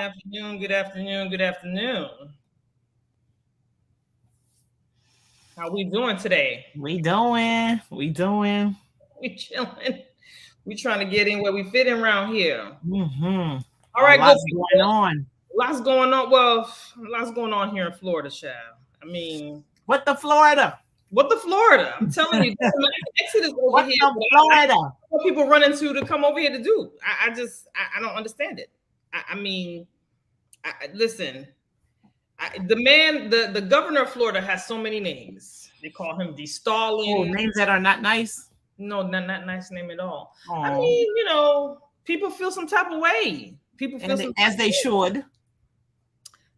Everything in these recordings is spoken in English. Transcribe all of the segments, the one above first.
afternoon, good afternoon, good afternoon. How we doing today? We doing. We chilling. We trying to get in where we fit in around here. All A right, good lot's going people. on. Lots going on. Well, lots going on here in Florida, child. I mean, What the Florida? what the Florida? I'm telling you, there's a mass exodus over What here. the Florida? What people run into to come over here to do? I don't understand it. Listen. The governor of Florida has so many names. They call him the Stalin. Oh, names that are not nice. No, not nice name at all. Aww. I mean, people feel some type of way. People feel as they should.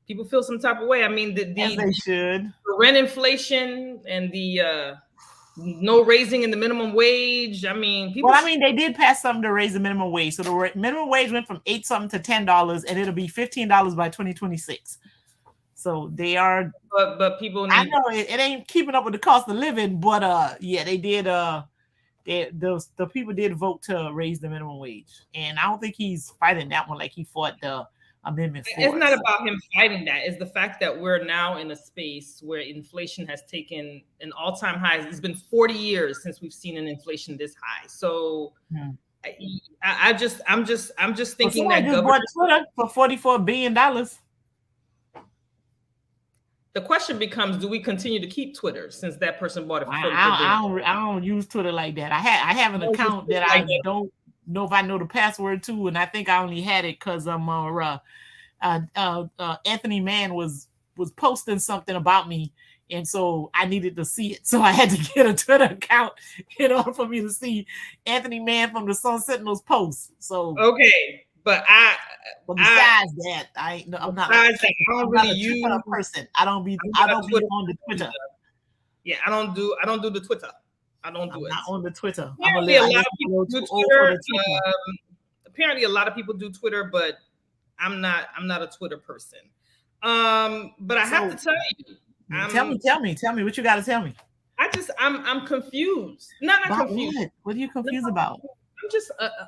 People feel some type of way. I mean, as they should. The rent inflation and the no raising in the minimum wage. I mean, they did pass something to raise the minimum wage. So the minimum wage went from $8 something to $10, and it'll be $15 by 2026. So they are, but people need, I know it ain't keeping up with the cost of living, but yeah, they did. The people did vote to raise the minimum wage, and I don't think he's fighting that one like he fought the amendment. It's not about him fighting that. It's the fact that we're now in a space where inflation has taken an all-time high. It's been 40 years since we've seen an inflation this high. So I'm just thinking that government bought Twitter for $44 billion. The question becomes: do we continue to keep Twitter since that person bought it for $44 billion? I don't use Twitter like that. I have an account that I don't know if I know the password to, and I think I only had it because Anthony Mann was posting something about me, and so I needed to see it. So I had to get a Twitter account in order for me to see Anthony Mann from the Sun Sentinel's post. So okay, but besides that, I'm not a Twitter person. I don't be on the Twitter. Yeah, I don't do the Twitter. I don't do it. Not on the Twitter. Apparently, a lot of people do Twitter. Apparently, a lot of people do Twitter, but I'm not a Twitter person. But I have to tell you. Tell me what you got to tell me. I'm confused. Not confused. What are you confused about?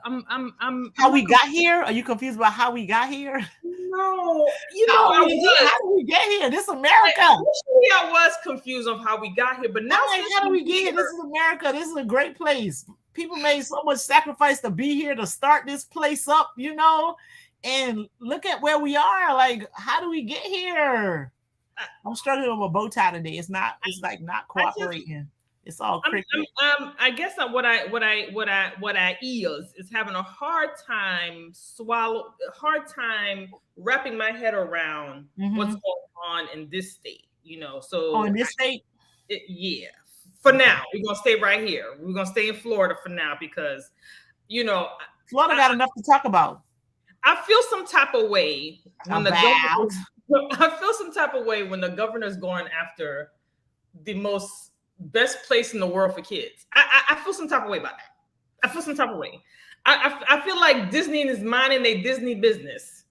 I'm how we got here. Are you confused about how we got here? No, how did we get here? This is America. I was confused of how we got here, but now how do we get here? This is America. This is a great place. People made so much sacrifice to be here to start this place up, and look at where we are. Like, how do we get here? I'm struggling with a bow tie today. It's not cooperating. It's all cricket. I guess what I is having a hard time wrapping my head around what's going on in this state. So in this state, yeah. For now, we're gonna stay right here. We're gonna stay in Florida for now because, Florida got enough to talk about. I feel some type of way when I feel some type of way when the governor's going after the best place in the world for kids. I feel some type of way about that. I feel some type of way. I feel like Disney is minding their Disney business,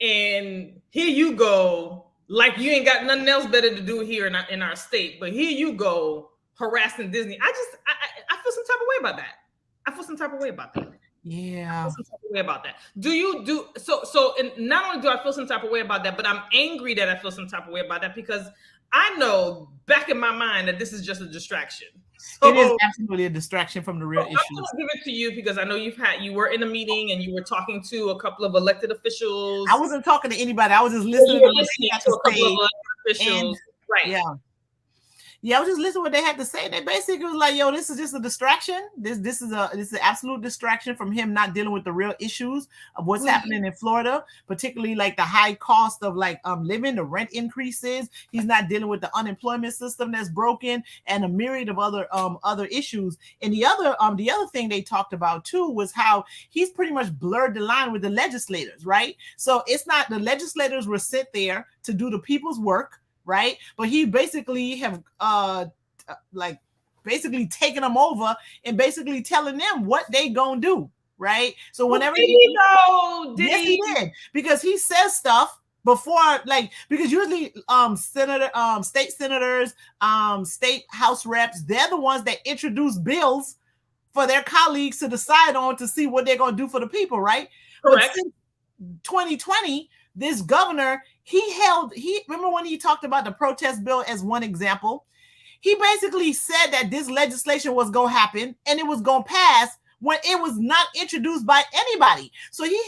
and here you go, like you ain't got nothing else better to do here in our state, but here you go harassing Disney. I feel some type of way about that. Yeah. I feel some type of way about that. Do you do so? And not only do I feel some type of way about that, but I'm angry that I feel some type of way about that because I know back in my mind that this is just a distraction. So, it is absolutely a distraction from the real issues. I'm going to give it to you because I know you were in a meeting and you were talking to a couple of elected officials. I wasn't talking to anybody. I was just listening to what they had to say. Officials. Right. Yeah. Yeah, I was just listening to what they had to say. They basically was like, "Yo, this is just a distraction. This is an absolute distraction from him not dealing with the real issues of what's happening in Florida, particularly like the high cost of living, the rent increases. He's not dealing with the unemployment system that's broken and a myriad of other issues. And the other thing they talked about too was how he's pretty much blurred the line with the legislators, right? So it's not the legislators were sent there to do the people's work. Right, but he basically have basically taking them over and basically telling them what they gonna do. Right, so whenever he did because he says stuff before, because usually state senators, state house reps, they're the ones that introduce bills for their colleagues to decide on to see what they're gonna do for the people. Right, correct. But since 2020. this governor, remember when he talked about the protest bill as one example? He basically said that this legislation was going to happen and it was going to pass when it was not introduced by anybody. So he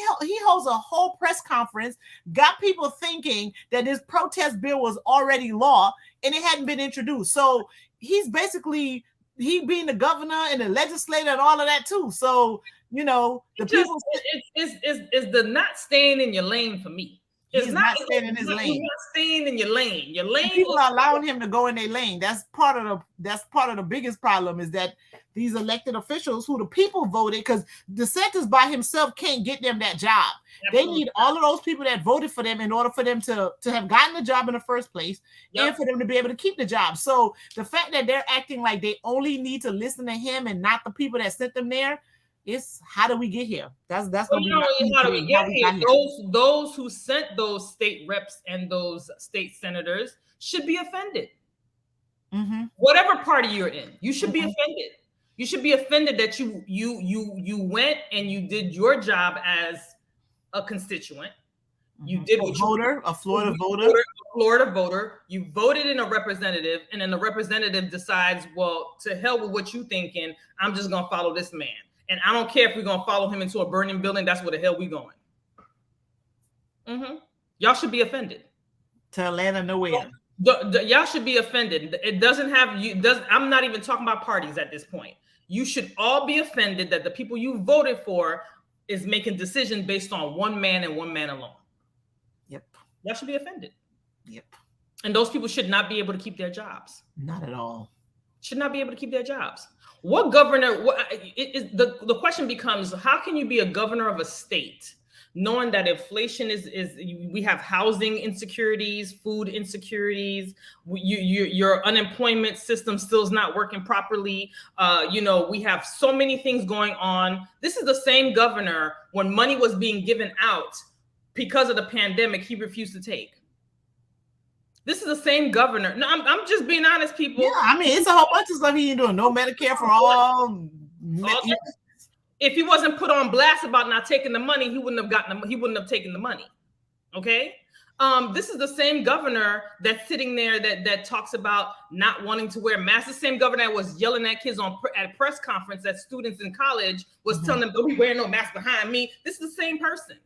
holds a whole press conference, got people thinking that this protest bill was already law and it hadn't been introduced. So he's basically, he being the governor and the legislator and all of that too. So, you know, it's the not staying in your lane for me. He's not staying in his lane. He's not staying in your lane. Your lane. People are allowing him to go in their lane. That's part of the biggest problem, is that these elected officials who the people voted, because DeSantis by himself can't get them that job. Absolutely. They need all of those people that voted for them in order for them to have gotten the job in the first place, and for them to be able to keep the job. So the fact that they're acting like they only need to listen to him and not the people that sent them there, it's how do we get here? That's how do we get here? Those who sent those state reps and those state senators should be offended. Mm-hmm. Whatever party you're in, you should be offended. You should be offended that you went and you did your job as a constituent. You did a Florida voter. You voted in a representative, and then the representative decides, well, to hell with what you thinking. I'm just gonna follow this man. And I don't care if we're going to follow him into a burning building. That's where the hell we going. Y'all should be offended. To Atlanta, nowhere. Y'all should be offended. It doesn't have you. I'm not even talking about parties at this point. You should all be offended that the people you voted for is making decisions based on one man and one man alone. Yep. Y'all should be offended. Yep. And those people should not be able to keep their jobs. Not at all. Should not be able to keep their jobs. What governor? The question becomes: how can you be a governor of a state knowing that inflation is we have housing insecurities, food insecurities, your unemployment system still is not working properly. We have so many things going on. This is the same governor when money was being given out because of the pandemic, he refused to take. This is the same governor. No, I'm just being honest, people. Yeah, I mean, it's a whole bunch of stuff he ain't doing. No Medicare for all. If he wasn't put on blast about not taking the money, he wouldn't have taken the money. Okay. This is the same governor that's sitting there that talks about not wanting to wear masks. The same governor that was yelling at kids at a press conference that students in college was telling them, don't be wearing no mask behind me. This is the same person.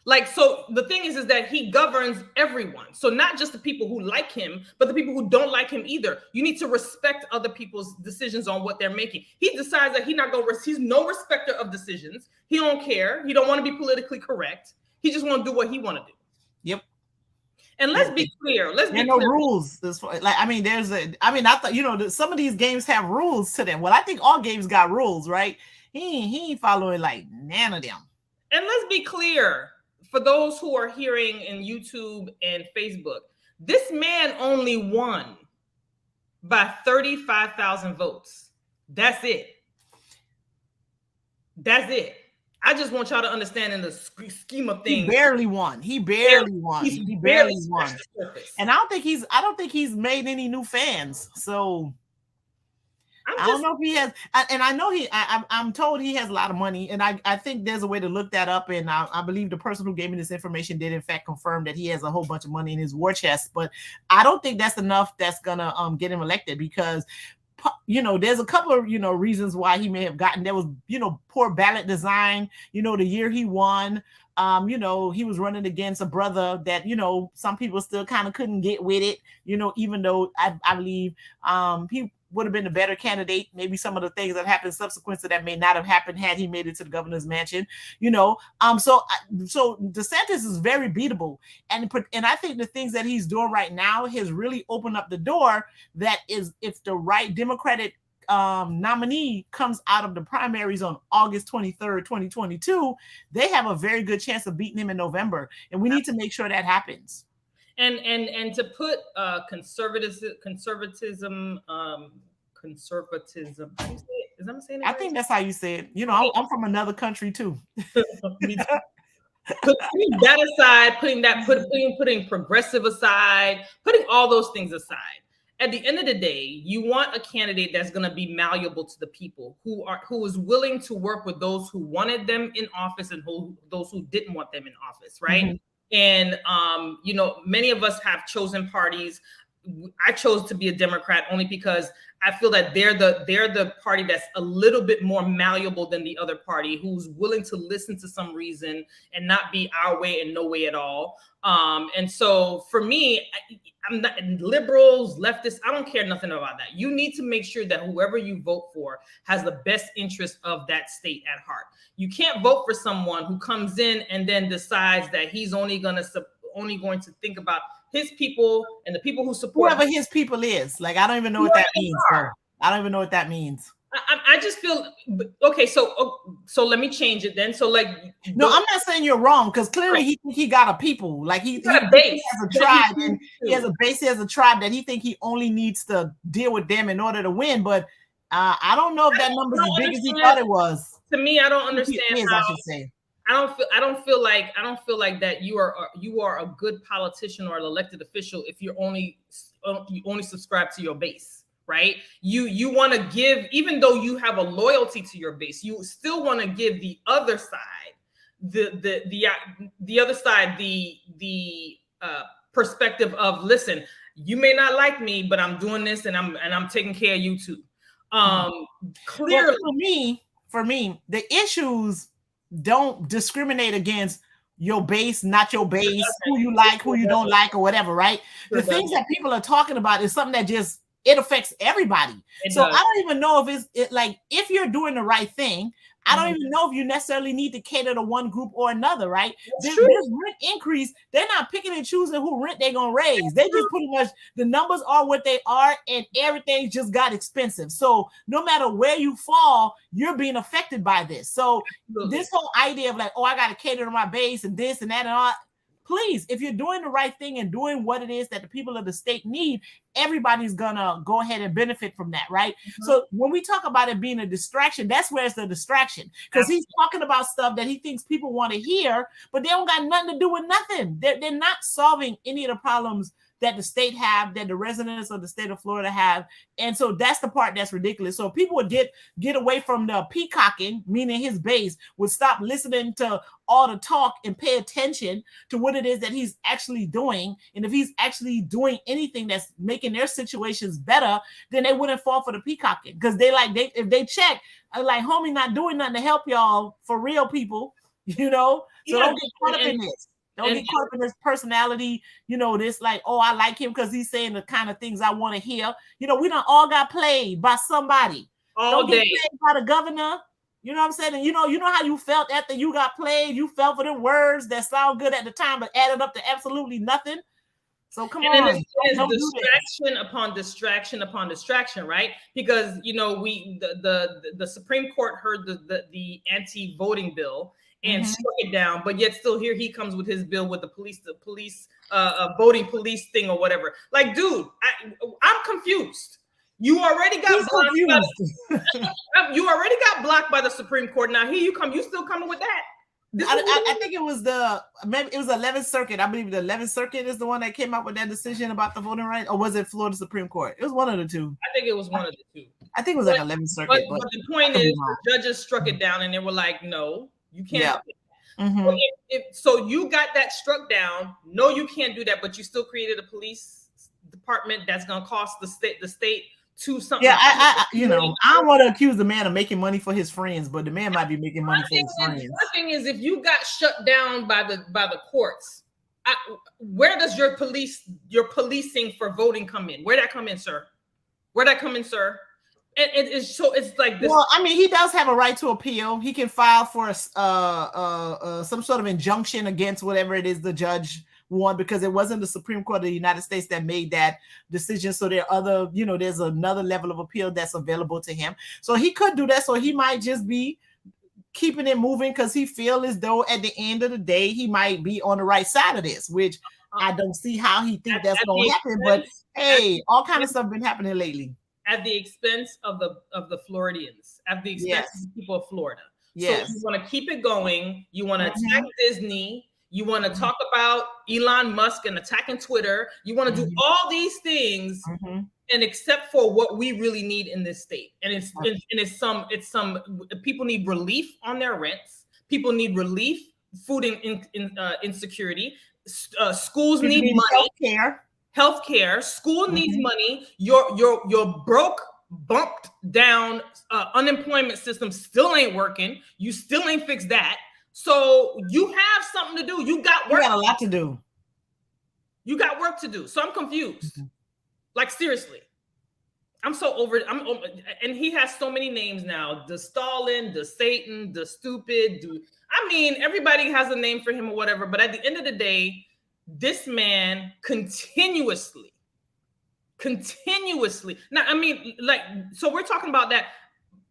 Like, so the thing is that he governs everyone. So not just the people who like him, but the people who don't like him either. You need to respect other people's decisions on what they're making. He decides that he's no respecter of decisions. He don't care. He don't want to be politically correct. He just want to do what he want to do. Yep. And let's be clear. There are no rules. I thought, some of these games have rules to them. Well, I think all games got rules, right? He ain't following like none of them. And let's be clear. For those who are hearing in YouTube and Facebook, this man only won by 35,000 votes. That's it. I just want y'all to understand in the scheme of things. He barely won. He barely won. And I don't think he's made any new fans. So I don't know if he has, and I know I'm told he has a lot of money, and I think there's a way to look that up, and I believe the person who gave me this information did in fact confirm that he has a whole bunch of money in his war chest, but I don't think that's enough that's gonna get him elected, because there's a couple of reasons why he may have gotten. There was poor ballot design. The year he won, he was running against a brother that some people still kind of couldn't get with it. Even though I believe he would have been a better candidate. Maybe some of the things that happened subsequent to that may not have happened had he made it to the governor's mansion. So DeSantis is very beatable, and I think the things that he's doing right now has really opened up the door. That is, if the right Democratic nominee comes out of the primaries on August 23rd, 2022, they have a very good chance of beating him in November, and we need to make sure that happens. And to put conservatism. How do you say it? Is that saying it right? I think that's how you say it. I'm from another country too. Putting that aside, putting progressive aside, putting all those things aside, at the end of the day, you want a candidate that's going to be malleable to the people, who is willing to work with those who wanted them in office and those who didn't want them in office, right? Mm-hmm. And many of us have chosen parties. I chose to be a Democrat only because I feel that they're the party that's a little bit more malleable than the other party, who's willing to listen to some reason and not be our way and no way at all. And so for me, I'm not liberals, leftists. I don't care nothing about that. You need to make sure that whoever you vote for has the best interest of that state at heart. You can't vote for someone who comes in and then decides that he's only going to think about his people and the people who support whoever his people is. Like, I don't even know what that means. I don't even know what that means. I just feel okay. So let me change it then. So like, no, I'm not saying you're wrong, because clearly he got a people. Like he has a tribe, and he has a base. He has a tribe that he think he only needs to deal with them in order to win. But I don't know if that number's as big as he thought it was. To me, I don't understand. I should say. I don't feel like that you are a good politician or an elected official if you only subscribe to your base. Right? You want to give, even though you have a loyalty to your base, you still want to give the other side the other side the perspective of, listen, you may not like me, but I'm doing this and I'm taking care of you too. Clearly, well, for me, the issues don't discriminate against your base, not your base, who you like, who you don't like, or whatever, right? The things that people are talking about is something that just it affects everybody. So I don't even know if it's like, if you're doing the right thing, I don't even know if you necessarily need to cater to one group or another, right? This rent increase, they're not picking and choosing who rent they're going to raise. They just pretty much, the numbers are what they are, and everything just got expensive. So no matter where you fall, you're being affected by this. So this whole idea of like, oh, I got to cater to my base and this and that and all, please, if you're doing the right thing and doing what it is that the people of the state need, everybody's gonna go ahead and benefit from that, right? Mm-hmm. So when we talk about it being a distraction, that's where it's the distraction, because he's talking about stuff that he thinks people want to hear, but they don't got nothing to do with nothing. They're not solving any of the problems that the state have, that the residents of the state of Florida have. And so that's the part that's ridiculous. So people would get away from the peacocking, meaning his base would stop listening to all the talk and pay attention to what it is that he's actually doing. And if he's actually doing anything that's making their situations better, then they wouldn't fall for the peacocking. Because if they check, like, homie not doing nothing to help y'all, for real, people, So don't get caught up in this. Don't get caught up in this personality, this like, oh, I like him because he's saying the kind of things I want to hear. We done all got played by somebody. Don't get played by the governor. You know what I'm saying? And you know how you felt after you got played? You felt for the words that sound good at the time, but added up to absolutely nothing. So come on. It's distraction upon distraction upon distraction, right? Because, the Supreme Court heard the anti-voting bill and struck it down, but yet still here he comes with his bill with the police voting police thing or whatever. Like, dude, I'm confused. You already got blocked by the Supreme Court. Now here you come. You still coming with that? I think it was maybe it was 11th Circuit. I believe the 11th Circuit is the one that came up with that decision about the voting rights, or was it Florida Supreme Court? It was one of the two. I think it was one of the two. I think it was like 11th Circuit. But the point is, the judges struck it down, and they were like, "No, you can't." Yeah. Mm-hmm. So you got that struck down. No, you can't do that. But you still created a police department that's going to cost the state to something. Yeah, I don't want to accuse the man of making money for his friends, but the man might be making money for his friends. The thing is, if you got shut down by the courts, where does your policing for voting come in? Where'd that come in, sir? And it's like this. Well, I mean, he does have a right to appeal. He can file for some sort of injunction against whatever it is the judge won, because it wasn't the Supreme Court of the United States that made that decision. So there are other, there's another level of appeal that's available to him. So he could do that. So he might just be keeping it moving because he feel as though at the end of the day he might be on the right side of this, which I don't see how he think that's going to happen. But hey, all kind of stuff been happening lately. At the expense of the Floridians, at the expense of the people of Florida. Yes. So you want to keep it going. You want to attack Disney. You want to talk about Elon Musk and attacking Twitter. You want to do all these things, and except for what we really need in this state, and it's some people need relief on their rents. People need relief, food insecurity. Schools need money. Healthcare. School needs money. Your broke, bumped down unemployment system still ain't working. You still ain't fixed that. So you have something to do. You got work. You got a lot to do. You got work to do. So I'm confused. Like, seriously. I'm so over it. And he has so many names now. The Stalin, the Satan, the stupid. I mean, everybody has a name for him or whatever. But at the end of the day, this man continuously. Now, I mean, like, so we're talking about that.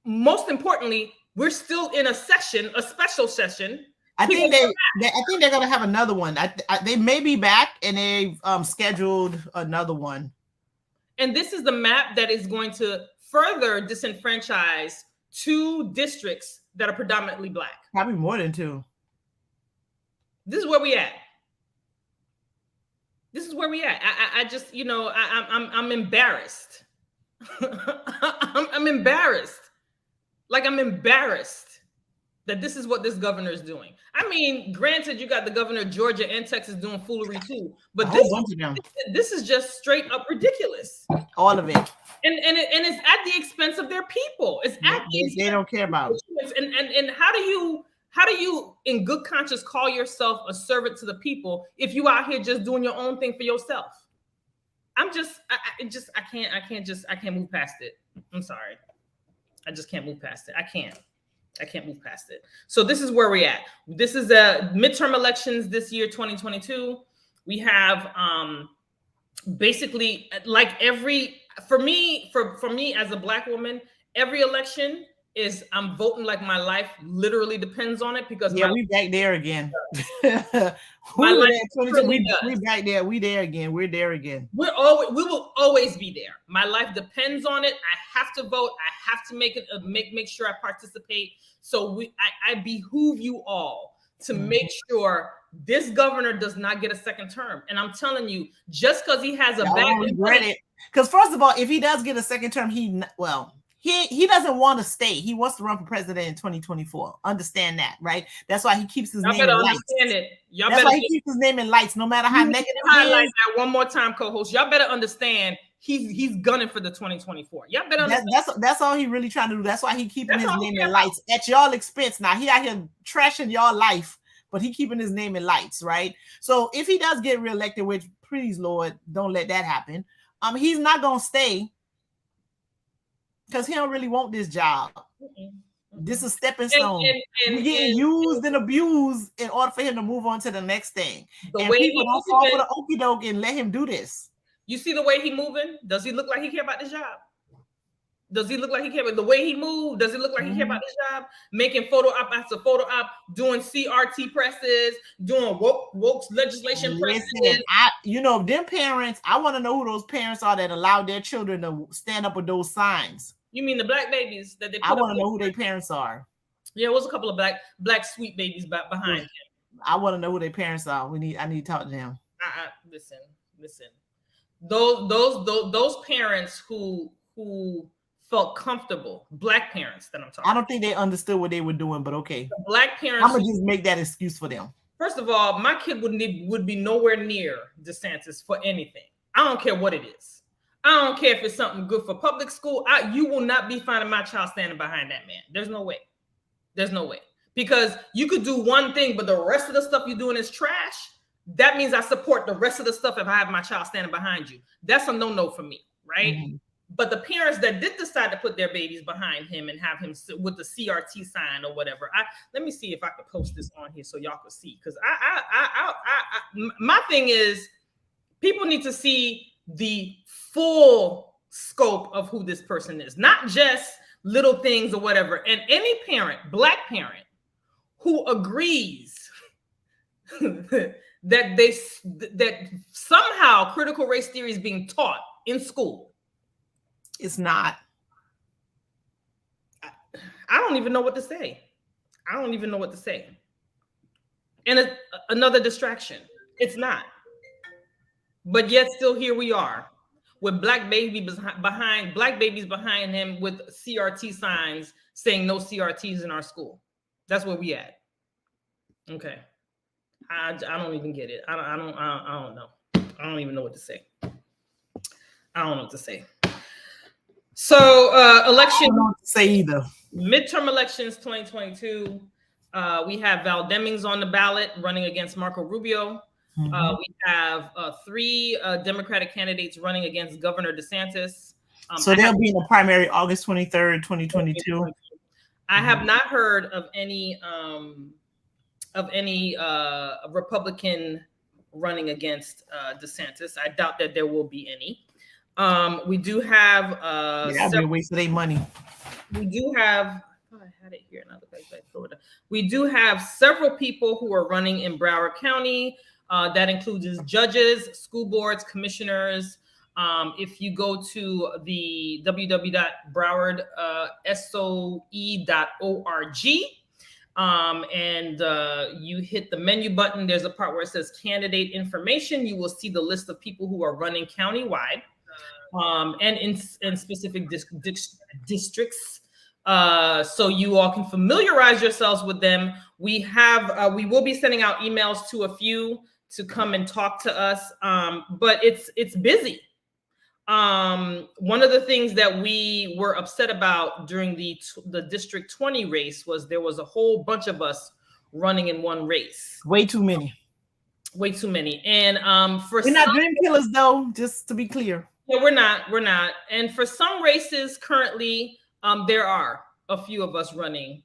Most importantly, we're still in a special session. I think they're gonna have another one. They may be back, and they've scheduled another one. And this is the map that is going to further disenfranchise 2 districts that are predominantly Black. Probably more than 2. This is where we at. I just, I'm embarrassed. I'm embarrassed. Like, I'm embarrassed that this is what this governor is doing. I mean, granted, you got the governor of Georgia and Texas doing foolery too, but this is just straight up ridiculous. All of it. And it's at the expense of their people. It's at they don't care about. And how do you in good conscience call yourself a servant to the people if you out here just doing your own thing for yourself? I can't move past it. I'm sorry. I just can't move past it. I can't move past it. So this is where we're at. This is midterm elections this year, 2022. We have basically, like, for me as a Black woman, every election is I'm voting like my life literally depends on it, because we back there again. we back there. We there again. We're there again. We will always be there. My life depends on it. I have to vote. I have to make sure I participate. So I behoove you all to make sure this governor does not get a second term. And I'm telling you, just because he has a bad regret it. Because first of all, if he does get a second term, he doesn't want to stay. He wants to run for president in 2024. Understand that, right? That's why he keeps his name in lights. That's why he keeps his name in lights, no matter how negative highlight that one more time, co-host. Y'all better understand he's gunning for the 2024. Y'all better understand. That's all he really trying to do. That's why he keeping his name in lights at y'all expense. Now he out here trashing y'all life, but he keeping his name in lights, right? So if he does get reelected, which please Lord, don't let that happen. He's not gonna stay, because he don't really want this job. This is a stepping stone. We're getting used and abused in order for him to move on to the next thing. And people don't fall for the okie doke and let him do this. You see the way he moving? Does he look like he care about this job? Does he look like he care about the way he moved? Does he look like he care about this job? Making photo op after photo op, doing CRT presses, doing woke legislation presses. Them parents, I want to know who those parents are that allowed their children to stand up with those signs. You mean the Black babies that they put I want to know who their parents are. Yeah, it was a couple of black sweet babies behind him. I want to know who their parents are. I need to talk to them. Listen. Those parents who felt comfortable, Black parents that I'm talking. I don't think they understood what they were doing, but okay. The Black parents. I'm gonna just make that excuse for them. First of all, my kid would be nowhere near DeSantis for anything. I don't care what it is. I don't care if it's something good for public school. You will not be finding my child standing behind that man. There's no way. Because you could do one thing, but the rest of the stuff you're doing is trash. That means I support the rest of the stuff if I have my child standing behind you. That's a no-no for me, right? Mm-hmm. But the parents that did decide to put their babies behind him and have him with the CRT sign or whatever, let me see if I could post this on here so y'all can see. Because my thing is, people need to see the full scope of who this person is, not just little things or whatever. And any parent, Black parent, who agrees that somehow critical race theory is being taught in school. It's not. I don't even know what to say. and another distraction. It's not. But yet still here we are with black babies behind him with CRT signs saying no CRTs in our school. That's where we at. Okay. I don't even get it. I don't know. I don't even know what to say. I don't know what to say. So election. I don't know what to say either. Midterm elections 2022. We have Val Demings on the ballot running against Marco Rubio. Mm-hmm. We have 3 Democratic candidates running against Governor DeSantis. So they'll be in the primary August 23rd, 2022. I have not heard of any Republican running agained DeSantis. I doubt that there will be any. We do have that'd be a waste of their money. We do have, I thought I had it here. Another place I threw it. We do have several people who are running in Broward County. That includes judges, school boards, commissioners. If you go to the www.browardsoe.org and you hit the menu button, there's a part where it says candidate information. You will see the list of people who are running countywide and in specific districts. So you all can familiarize yourselves with them. We will be sending out emails to a few to come and talk to us, but it's busy. One of the things that we were upset about during the District 20 race was there was a whole bunch of us running in one race. Way too many. And we're not dream killers, though, just to be clear. Yeah, we're not. And for some races currently, there are a few of us running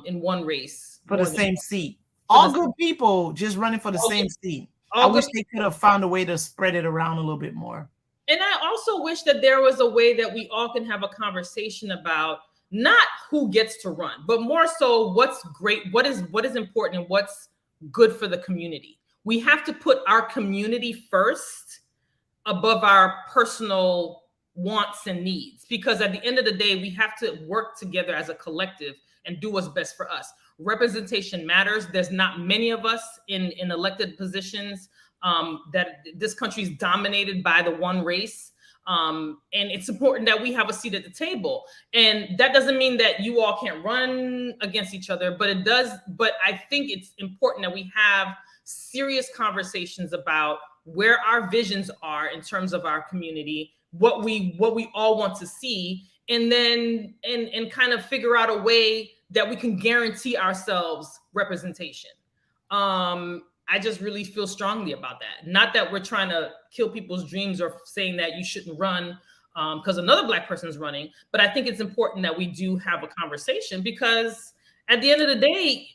in one race for the same seat. All good people just running for the same seat. I wish they could have found a way to spread it around a little bit more. And I also wish that there was a way that we all can have a conversation about not who gets to run, but more so what's great, what is important, and what's good for the community. We have to put our community first above our personal wants and needs, because at the end of the day, we have to work together as a collective and do what's best for us. Representation matters. There's not many of us in elected positions. That this country is dominated by the one race. And it's important that we have a seat at the table. And that doesn't mean that you all can't run against each other, but it does. But I think it's important that we have serious conversations about where our visions are in terms of our community, what we all want to see, and then and kind of figure out a way that we can guarantee ourselves representation. I just really feel strongly about that. Not that we're trying to kill people's dreams or saying that you shouldn't run because another Black person is running, but I think it's important that we do have a conversation, because at the end of the day,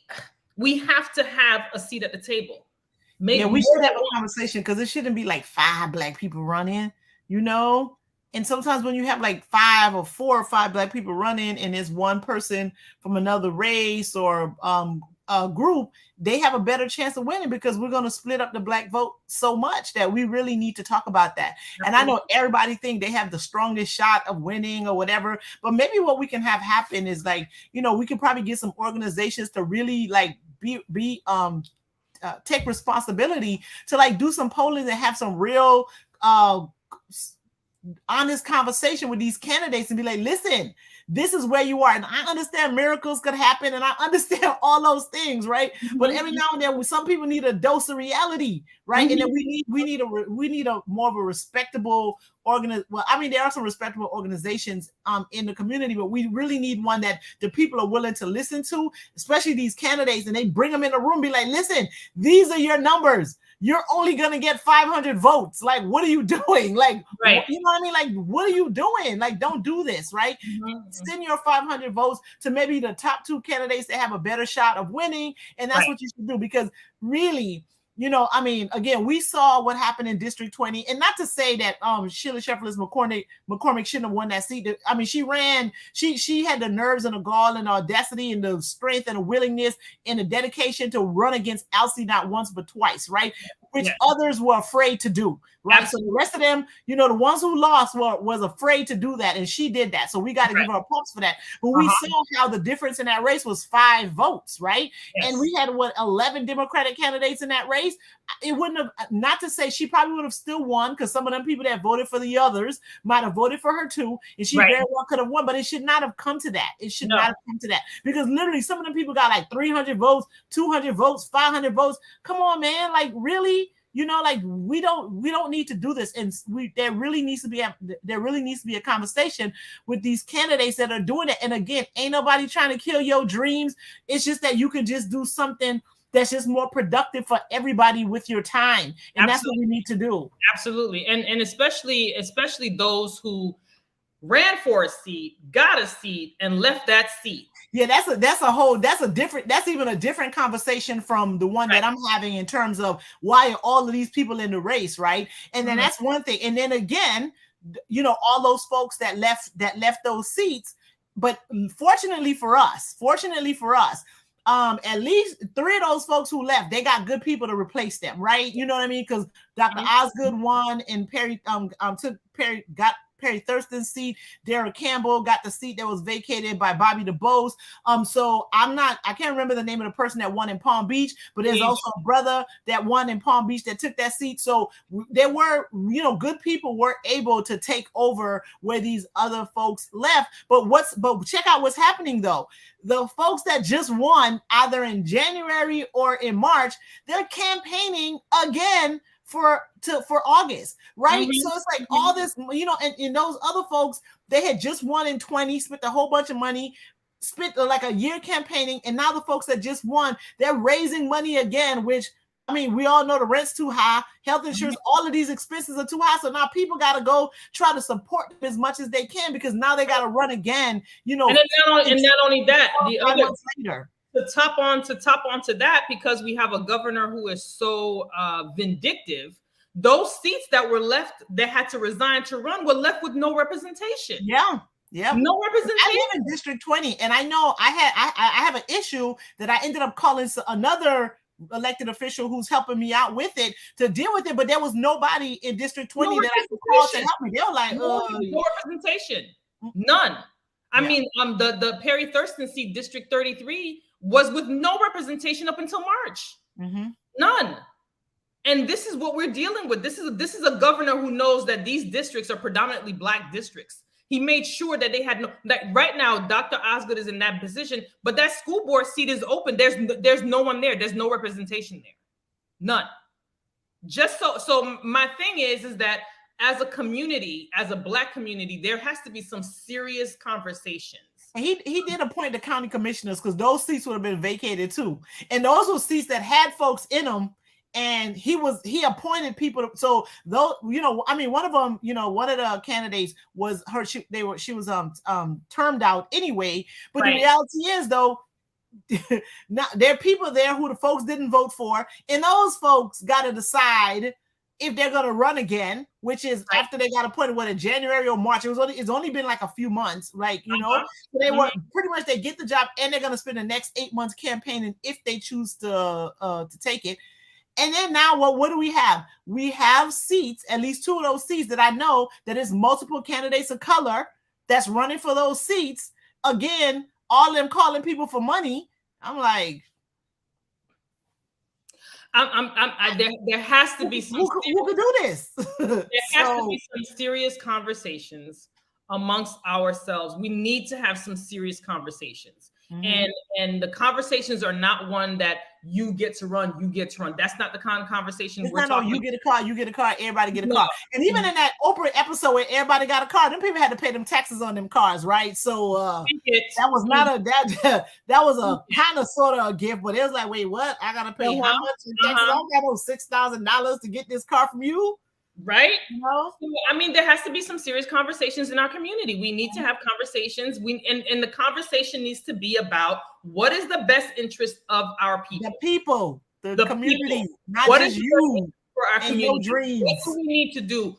we have to have a seat at the table. We should have a conversation, because it shouldn't be like 5 Black people running, you know? And sometimes when you have like 5 or 4 or 5 Black people running and there's one person from another race or group, they have a better chance of winning, because we're going to split up the Black vote so much that we really need to talk about that. And I know everybody think they have the strongest shot of winning or whatever, but maybe what we can have happen is, like, you know, we can probably get some organizations to really like take responsibility to like do some polling and have some real honest conversation with these candidates and be like, listen, this is where you are. And I understand miracles could happen, and I understand all those things, right? Mm-hmm. But every now and then, some people need a dose of reality, right? Mm-hmm. And then we need a more of a respectable well, I mean, there are some respectable organizations in the community, but we really need one that the people are willing to listen to, especially these candidates, and they bring them in the room, be like, listen, these are your numbers. You're only going to get 500 votes. Like, what are you doing? Like, right. You know what I mean? Like, what are you doing? Like, don't do this, right? Mm-hmm. Send your 500 votes to maybe the top 2 candidates that have a better shot of winning. And that's what you should do, because really, you know, I mean, again, we saw what happened in District 20, and not to say that Sheila Sheffield McCormick shouldn't have won that seat. I mean, she ran, she had the nerves and the gall and the audacity and the strength and the willingness and the dedication to run against Elsie not once but twice, right? which others were afraid to do, right? Absolutely. So the rest of them, the ones who lost was afraid to do that, and she did that. So we got to give her props for that. But we saw how the difference in that race was 5 votes, right? Yes. And we had 11 Democratic candidates in that race. It wouldn't have, not to say she probably would have still won, because some of them people that voted for the others might have voted for her too, and she very well could have won, but it should not have come to that. It should not have come to that, because literally some of them people got like 300 votes, 200 votes, 500 votes. Come on, man. Like, really? Like we don't need to do this. And there really needs to be a conversation with these candidates that are doing it. And again, ain't nobody trying to kill your dreams. It's just that you can just do something that's just more productive for everybody with your time. And that's what we need to do. Absolutely. And especially those who ran for a seat, got a seat, and left that seat. Yeah, that's even a different conversation from the one that I'm having in terms of why are all of these people in the race, right? And then that's one thing. And then again, all those folks that left those seats, but fortunately for us, at least 3 of those folks who left, they got good people to replace them, right? You know what I mean? Because Dr. Osgood won, and Perry got Perry Thurston's seat. Derek Campbell got the seat that was vacated by Bobby DuBose. So I can't remember the name of the person that won in Palm Beach, but there's also a brother that won in Palm Beach that took that seat. So there were, good people were able to take over where these other folks left. But check out what's happening though. The folks that just won either in January or in March, they're campaigning again for August, right? So it's like all this, and those other folks, they had just won in 20, spent a whole bunch of money, spent like a year campaigning, and now the folks that just won, they're raising money again, which, I mean, we all know the rent's too high, health insurance, all of these expenses are too high. So now people got to go try to support them as much as they can, because now they got to run again, And not only that, the other later. To top onto that, because we have a governor who is so vindictive, those seats that were left that had to resign to run were left with no representation. Yeah. No representation. I live in District 20, and I know I have an issue that I ended up calling another elected official who's helping me out with it to deal with it, but there was nobody in District 20 that I could call to help me. They were like, no representation. None. I mean, the Perry Thurston seat, District 33, was with no representation up until March. None. And this is what we're dealing with. This is a governor who knows that these districts are predominantly Black districts. He made sure that they had right now, Dr. Osgood is in that position, but that school board seat is open. There's no one there. There's no representation there. None. Just so my thing is that as a community, as a Black community, there has to be some serious conversations. And he did appoint the county commissioners, because those seats would have been vacated too. And those were seats that had folks in them. And he appointed people. So though, I mean, one of them, one of the candidates was her. She was termed out anyway. But the reality is, though, now there are people there who the folks didn't vote for, and those folks got to decide if they're going to run again, which is after they got appointed, in January or March. It's only been like a few months, So they were pretty much, they get the job, and they're going to spend the next 8 months campaigning if they choose to take it. And then now, what do we have? We have seats, at least 2 of those seats that I know that is multiple candidates of color that's running for those seats. Again, all of them calling people for money. I'm like, there has to be some. Who could do this? There has to be some serious conversations amongst ourselves. We need to have some serious conversations. And the conversations are not one that you get to run. That's not the kind of conversations we're talking. You get a car, everybody get a car. And even in that Oprah episode where everybody got a car, them people had to pay them taxes on them cars, right? So that was not that was a kind of sort of a gift, but it was like, wait, what? I gotta pay how much in taxes? I don't got no $6,000 to get this car from you. Right? I mean, there has to be some serious conversations in our community. We need to have conversations. And the conversation needs to be about what is the best interest of our people. The people, the community, people. Not what just you for our and community. Your dreams. What do we need to do?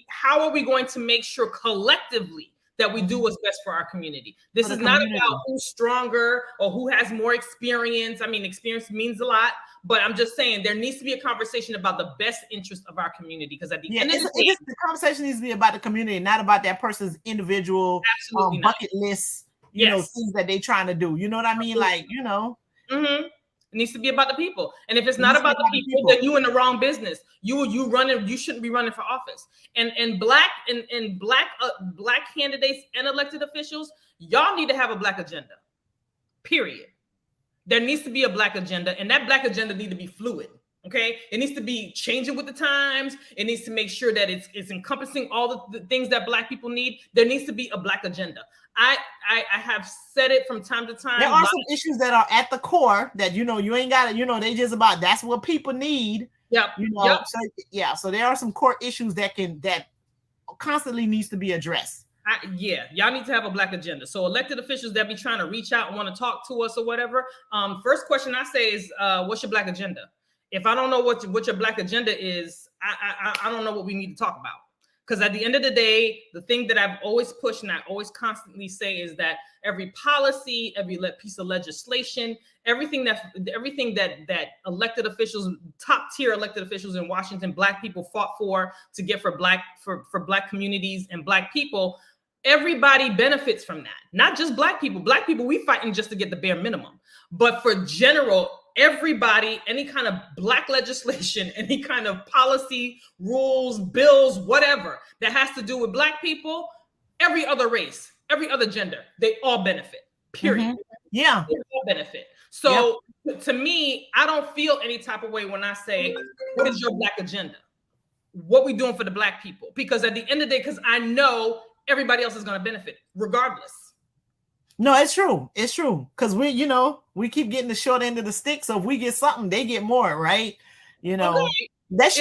How are we going to make sure collectively that we do what's best for our community. This is not about who's stronger or who has more experience. I mean, experience means a lot, but I'm just saying there needs to be a conversation about the best interest of our community, because at the end of the day, the conversation needs to be about the community, not about that person's individual bucket list, you know, things that they're trying to do. You know what I mean? Like, you know. Mm-hmm. It needs to be about the people. And if it's not about the people, then you in the wrong business. You shouldn't be running for office. And black candidates and elected officials, y'all need to have a black agenda. Period. There needs to be a black agenda, and that black agenda needs to be fluid. Okay, it needs to be changing with the times. It needs to make sure that it's encompassing all the things that black people need. There needs to be a black agenda. I have said it from time to time. There are some issues that are at the core that, you know, you ain't got to, you know, they just about, that's what people need. Yep. You know, so there are some core issues that constantly needs to be addressed. Y'all need to have a black agenda. So elected officials that be trying to reach out and want to talk to us or whatever, first question I say is, what's your black agenda? If I don't know what your black agenda is, I don't know what we need to talk about. Because at the end of the day, the thing that I've always pushed and I always constantly say is that every policy, every piece of legislation, everything that elected officials, top tier elected officials in Washington, black people fought for to get for black communities and black people, everybody benefits from that. Not just black people. Black people, we fighting just to get the bare minimum. But for general, everybody, any kind of black legislation, any kind of policy, rules, bills, whatever that has to do with black people, every other race, every other gender, they all benefit. Period. Mm-hmm. Yeah. They all benefit. So to me, I don't feel any type of way when I say, what is your black agenda? What we doing for the black people? Because at the end of the day, because I know everybody else is going to benefit regardless. No, it's true. It's true. Because we keep getting the short end of the stick. So if we get something, they get more, right? You know, that's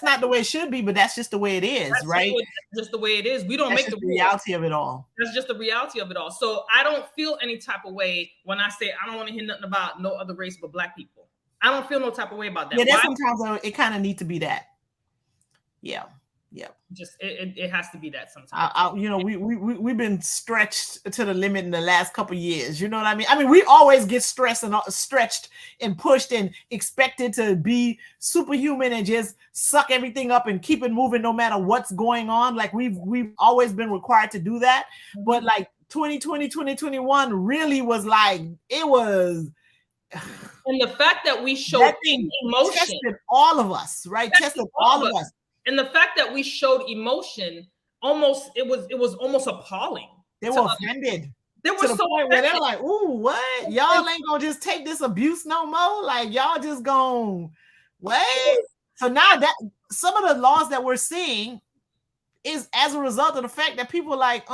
not the way it should be, but that's just the way it is, right? Just the way it is. We don't make the reality of it all. That's just the reality of it all. So I don't feel any type of way when I say I don't want to hear nothing about no other race but black people. I don't feel no type of way about that. Yeah, sometimes it kind of needs to be that. Yeah. Yeah, just it has to be that sometimes. We've been stretched to the limit in the last couple of years. You know what I mean? I mean, we always get stretched and pushed and expected to be superhuman and just suck everything up and keep it moving no matter what's going on. Like we've always been required to do that. Mm-hmm. But like 2020, 2021 really was like, it was. And the fact that we showed emotion tested all of us, right? Tested all of us. And the fact that we showed emotion, it was almost appalling. They were offended. They were so point where they're like, "Ooh, what? Y'all ain't gonna just take this abuse no more? Like y'all just gonna what?" So now that some of the laws that we're seeing is as a result of the fact that people are like,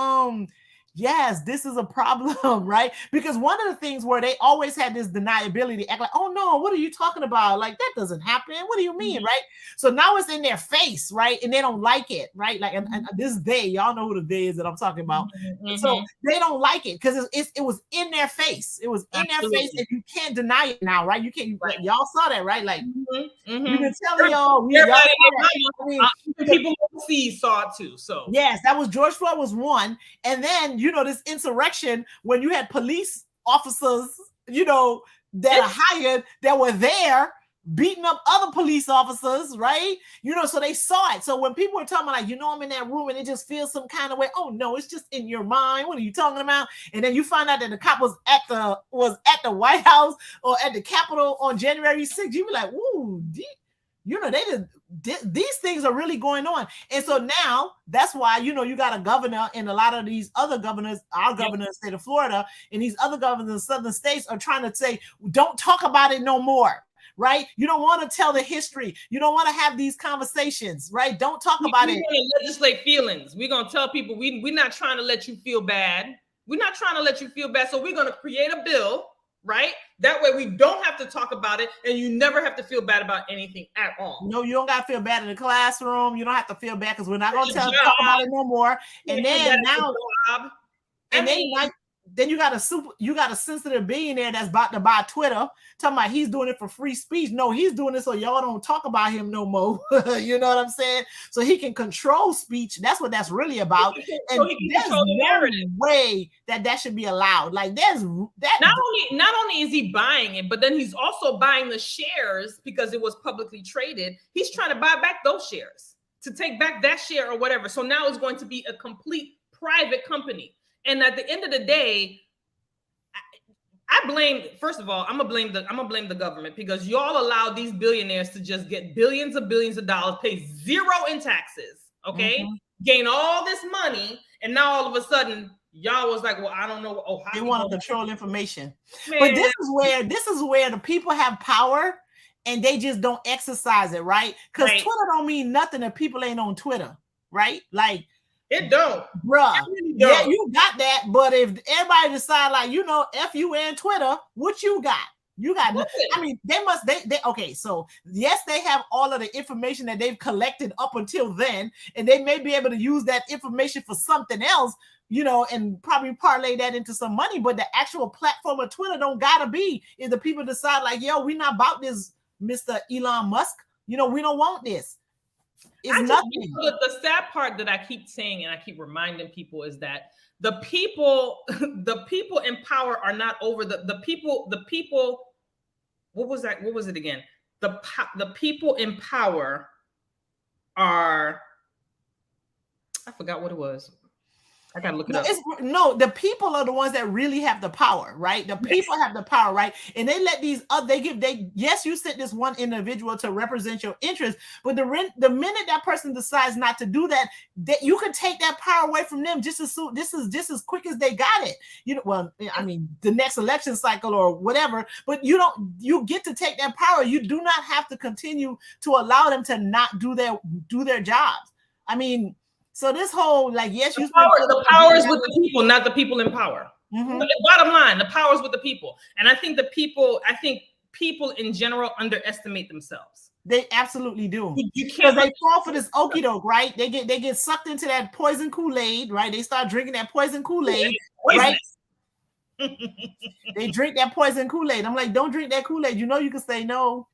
yes, this is a problem, right? Because one of the things where they always had this deniability, act like, oh no, what are you talking about? Like that doesn't happen. What do you mean, mm-hmm. right? So now it's in their face, right? And they don't like it, right? Like, and this they, y'all know who the they is that I'm talking about. Mm-hmm. So they don't like it because it was in their face. It was in their face, and you can't deny it now, right? You can't. Right. Y'all saw that, right? Like mm-hmm. we've been telling y'all. People overseas saw it too. So yes, that was George Floyd was one, and then this insurrection when you had police officers, that are hired that were there beating up other police officers, right? So they saw it. So when people were talking about, like, I'm in that room and it just feels some kind of way. Oh no, it's just in your mind. What are you talking about? And then you find out that the cop was at the White House or at the Capitol on January 6th. You be like, ooh, these things are really going on. And so now that's why, you got a governor and a lot of these other governors, our governor in the state of Florida and these other governors in southern states are trying to say, don't talk about it no more. Right? You don't want to tell the history. You don't want to have these conversations, right? Don't talk about it. We're going to legislate feelings. We're going to tell people we're not trying to let you feel bad. We're not trying to let you feel bad. So we're going to create a bill, right? That way we don't have to talk about it and you never have to feel bad about anything at all. No, you don't got to feel bad in the classroom. You don't have to feel bad because we're not going to talk about it no more. And then now, Then you got a sensitive billionaire that's about to buy Twitter, talking about he's doing it for free speech. No, he's doing it so y'all don't talk about him no more. You know what I'm saying? So he can control speech. That's what that's really about. And there's no way that should be allowed. Like there's that. Not only is he buying it, but then he's also buying the shares because it was publicly traded. He's trying to buy back those shares to take back that share or whatever. So now it's going to be a complete private company. And at the end of the day, I blame, first of all, I'm gonna blame the government, because y'all allow these billionaires to just get billions of dollars, pay zero in taxes, okay? Gain all this money, and now all of a sudden y'all was like, well, I don't know. Oh, they want to control information. Man. But this is where the people have power and they just don't exercise it, right? Because Twitter don't mean nothing if people ain't on Twitter, right? Like, it don't, bruh. Really don't. Yeah, you got that. But if everybody decide, like, you know, F you and Twitter, what you got? You got nothing. I mean, they okay. So yes, they have all of the information that they've collected up until then, and they may be able to use that information for something else, you know, and probably parlay that into some money. But the actual platform of Twitter don't gotta be if the people decide, like, yo, we're not about this, Mr. Elon Musk. You know, we don't want this. It's nothing. The sad part that I keep saying and I keep reminding people is that the people in power are not over the people. What was that? What was it again? The people in power are. I forgot what it was. I gotta look it up. The people are the ones that really have the power, right? The people have the power, right? And they let these yes, you sent this one individual to represent your interests, but the minute that person decides not to do that, you can take that power away from them just as soon, just as quick as they got it. You know, well, I mean, the next election cycle or whatever, but you get to take that power. You do not have to continue to allow them to not do their jobs. I mean, so this whole, like, yes, the power is with the people, not the people in power. Bottom line, the power is with the people. And I think people in general underestimate themselves. They absolutely do. Because they fall for this okie doke, right? They get sucked into that poison Kool-Aid, right? They start drinking that poison Kool-Aid, right? They drink that poison Kool-Aid. I'm like, don't drink that Kool-Aid. You know you can say no.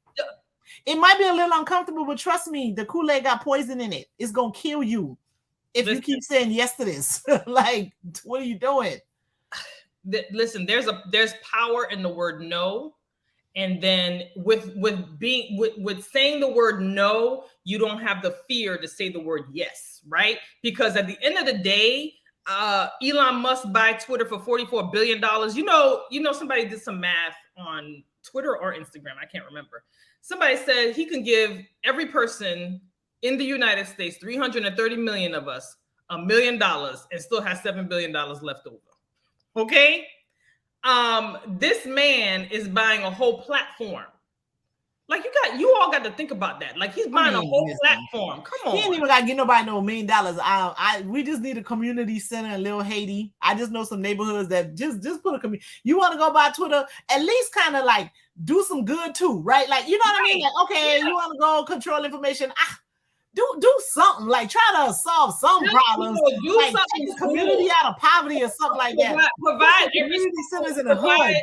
It might be a little uncomfortable, but trust me, the Kool-Aid got poison in it. It's gonna kill you if you keep saying yes to this. Like, what are you doing? Listen, there's power in the word no. And then with saying the word no, you don't have the fear to say the word yes, right? Because at the end of the day, Elon Musk buy Twitter for $44 billion. You know, somebody did some math on Twitter or Instagram. I can't remember. Somebody said he can give every person in the United States, 330 million of us, $1 million and still has $7 billion left over. Okay. This man is buying a whole platform. Like, you all got to think about that. Like, he's buying a whole platform. Come on. He ain't even got to get nobody no $1 million. We just need a community center in Little Haiti. I just know some neighborhoods that just put a community. You want to go buy Twitter, at least kind of like do some good too, right? Like, you know what I mean? Like, okay, you want to go control information. Do something, like try to solve some problems, like take the community out of poverty or something like that. Provide community centers in the hood.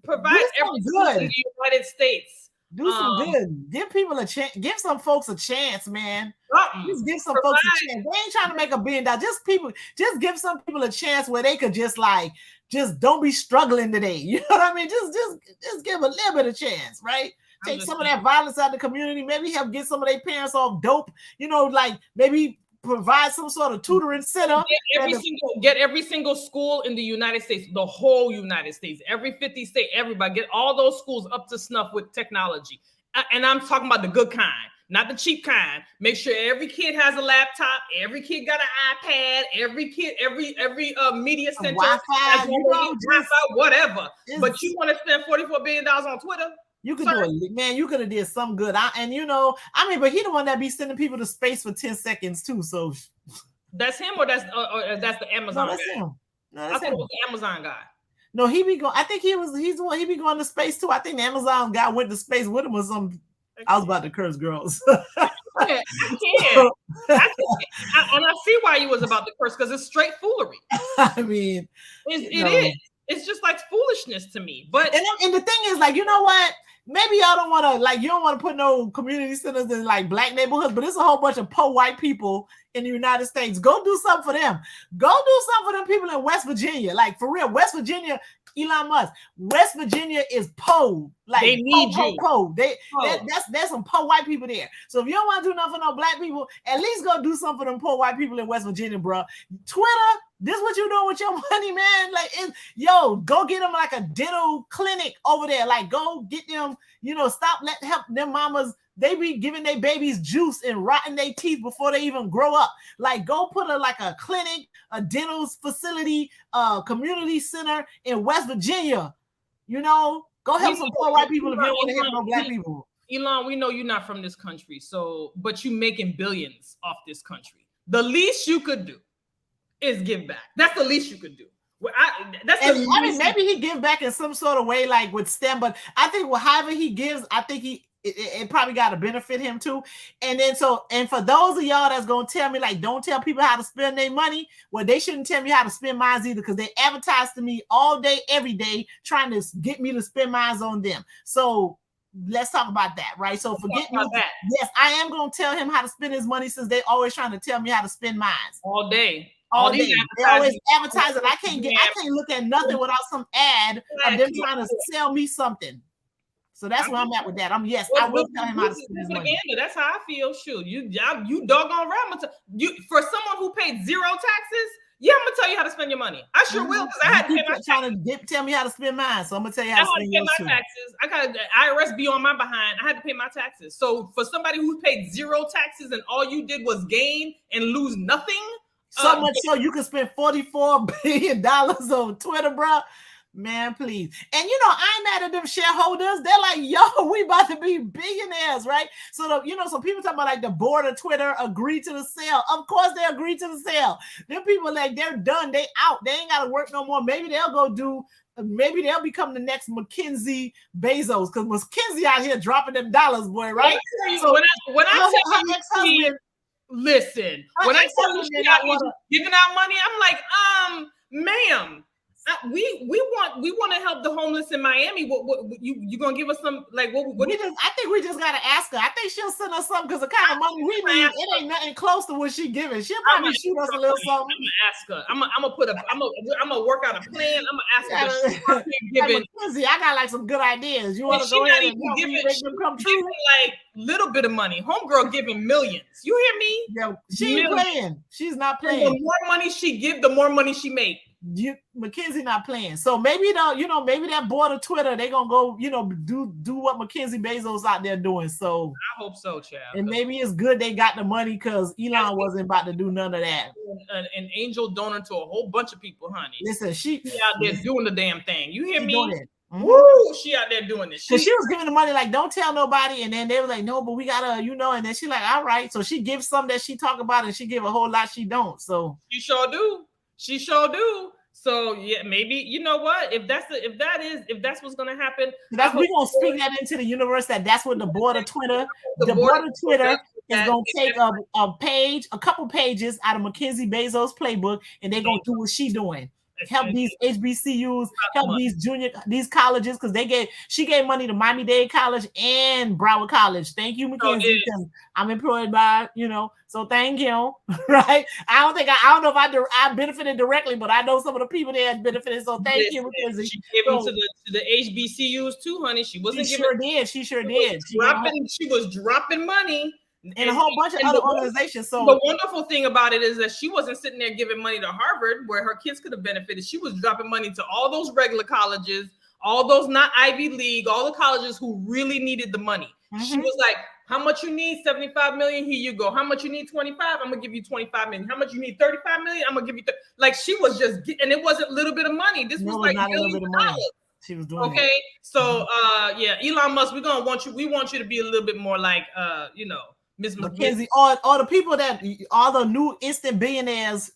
Provide every good in the United States. Do some good. Give people a chance. Give some folks a chance, man. Just give some folks a chance. They ain't trying to make $1 billion. Just give some people a chance where they could just don't be struggling today. You know what I mean? Just give a little bit of chance, right? Take some of that violence out of the community. Maybe help get some of their parents off dope. You know, like maybe provide some sort of tutoring center. Get every single school in the United States, the whole United States, every 50 state, everybody, get all those schools up to snuff with technology. And I'm talking about the good kind, not the cheap kind. Make sure every kid has a laptop, every kid got an iPad, every kid, every media center, Wi-Fi, whatever. But you want to spend $44 billion on Twitter? You could do it, man. You could have did some good. But he the one that be sending people to space for 10 seconds too. So that's him, or that's the Amazon guy? That's him. No, that's I thought it was the Amazon guy. No, he be going. I think he's the one. He be going to space too. I think the Amazon guy went to space with him or something. I was about to curse girls. I can't. And I see why you was about to curse, because it's straight foolery. I mean, it is. It's just like foolishness to me. But and the thing is, like, you know what? Maybe y'all don't want to, like, you don't want to put no community centers in like black neighborhoods, but it's a whole bunch of poor white people in the United States. Go do something for them. Go do something for them people in West Virginia. Like, for real, West Virginia, Elon Musk. West Virginia is poor. Like, they need you. Poor. There's some poor white people there. So if you don't want to do nothing for no black people, at least go do something for them poor white people in West Virginia, bro. Twitter, this what you doing with your money, man? Like, go get them like a dental clinic over there. Like, go get them, stop help them mamas. They be giving their babies juice and rotting their teeth before they even grow up. Like, go put a clinic, a dental facility, a community center in West Virginia. Go help some poor white people if you don't want to help no black people. Elon, we know you're not from this country, but you making billions off this country. The least you could do is give back. That's the least you could do. Maybe he give back in some sort of way, like with STEM, but I think however he gives, I think it probably got to benefit him too. And then and for those of y'all that's gonna tell me, like, don't tell people how to spend their money, well, they shouldn't tell me how to spend mine either, because they advertise to me all day, every day, trying to get me to spend mine on them. So let's talk about that, right? So forget me. Yes, I am gonna tell him how to spend his money, since they always trying to tell me how to spend mine all day. All day. They always advertising. I can't look at nothing without some ad of them trying to sell me something. So that's where I'm at with that. I will tell him how to spend his money. That's how I feel. Shoot, you doggone right. For someone who paid zero taxes, yeah, I'm gonna tell you how to spend your money. I sure will, because I had to pay my taxes. Trying to tell me how to spend mine, so I'm gonna tell you how to spend yours too. I had to pay my taxes. I got IRS be on my behind. I had to pay my taxes. So for somebody who paid zero taxes and all you did was gain and lose nothing. So much so you can spend $44 billion on Twitter, bro. Man, please. And I ain't mad at them shareholders. They're like, yo, we about to be billionaires, right? So so people talking about like the board of Twitter agreed to the sale. Of course they agreed to the sale. Them people, like, they're done. They out. They ain't got to work no more. Maybe they'll become the next Mackenzie Bezos, because Mackenzie out here dropping them dollars, boy, right? So when I tell you, listen, when I tell you she out here giving out money, I'm like, ma'am, we want to help the homeless in Miami. What you gonna give us some, like, what I think we just gotta ask her. I think she'll send us something, because the kind of money we need, it ain't nothing close to what she giving. She'll probably shoot us a little something. I'm gonna ask her. I'm gonna work out a plan. I'm gonna ask her. I got like some good ideas. You want to go ahead and make them come true? Like little bit of money. Homegirl giving millions. You hear me? Yeah, she ain't playing. She's not playing. The more money she give, the more money she make. Mackenzie not playing. So maybe maybe that board of Twitter, they gonna go, do what Mackenzie Bezos out there doing. So I hope so, child. And maybe it's good they got the money, because Elon wasn't about to do none of that. An angel donor to a whole bunch of people, honey. Listen, she out there doing the damn thing. You hear me? Mm-hmm. Woo! She out there doing this. Because she was giving the money like, don't tell nobody, and then they were like, no, but we gotta, and then she like, all right. So she gives some that she talk about, and she give a whole lot she don't. So she sure do. So yeah, maybe, you know what? If that's what's gonna happen, we're gonna speak that into the universe. That's what the board of Twitter, the board of Twitter is gonna take a couple pages out of Mackenzie Bezos' playbook, and they're gonna do what she's doing. Help these HBCUs, help these colleges, because she gave money to Miami-Dade College and Broward College. Thank you, Mackenzie. I'm employed by, so thank you. Right? I don't know if I benefited directly, but I know some of the people there benefited. So thank you, Mackenzie. She gave them to the HBCUs too, honey. She sure did. She was dropping money. And a whole bunch of other organizations. So the wonderful thing about it is that she wasn't sitting there giving money to Harvard, where her kids could have benefited. She was dropping money to all those regular colleges, all those not Ivy League, all the colleges who really needed the money. Mm-hmm. She was like, how much you need? 75 million. Here you go. How much you need? 25. I'm gonna give you 25 million. How much you need? 35 million. I'm gonna give you. Like, she was just, and it wasn't a little bit of money. This was like not a little bit of money. She was doing okay. So Elon Musk, we want you to be a little bit more like Ms. Mackenzie, or the people that all the new instant billionaires,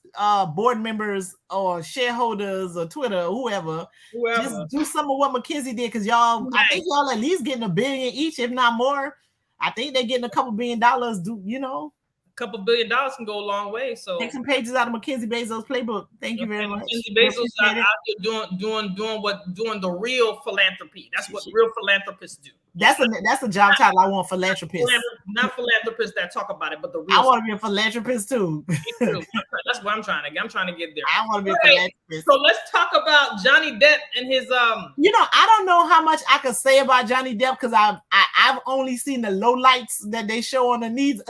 board members or shareholders or Twitter or whoever, just do some of what Mackenzie did, because y'all, I think y'all at least getting $1 billion each, if not more. I think they're getting a couple $1 billion. Do you know? Couple $1 billion can go a long way. So take some pages out of Mackenzie Bezos' playbook. Thank you very much. Mackenzie Bezos out here doing the real philanthropy. That's what real philanthropists do. That's a job title I want, philanthropist. Not philanthropists that talk about it, but the real. I want to be a philanthropist too. Me too. That's what I'm trying to get. I'm trying to get there. I want to be a philanthropist. So let's talk about Johnny Depp and his You know, I don't know how much I could say about Johnny Depp because I've only seen the lowlights that they show on the news.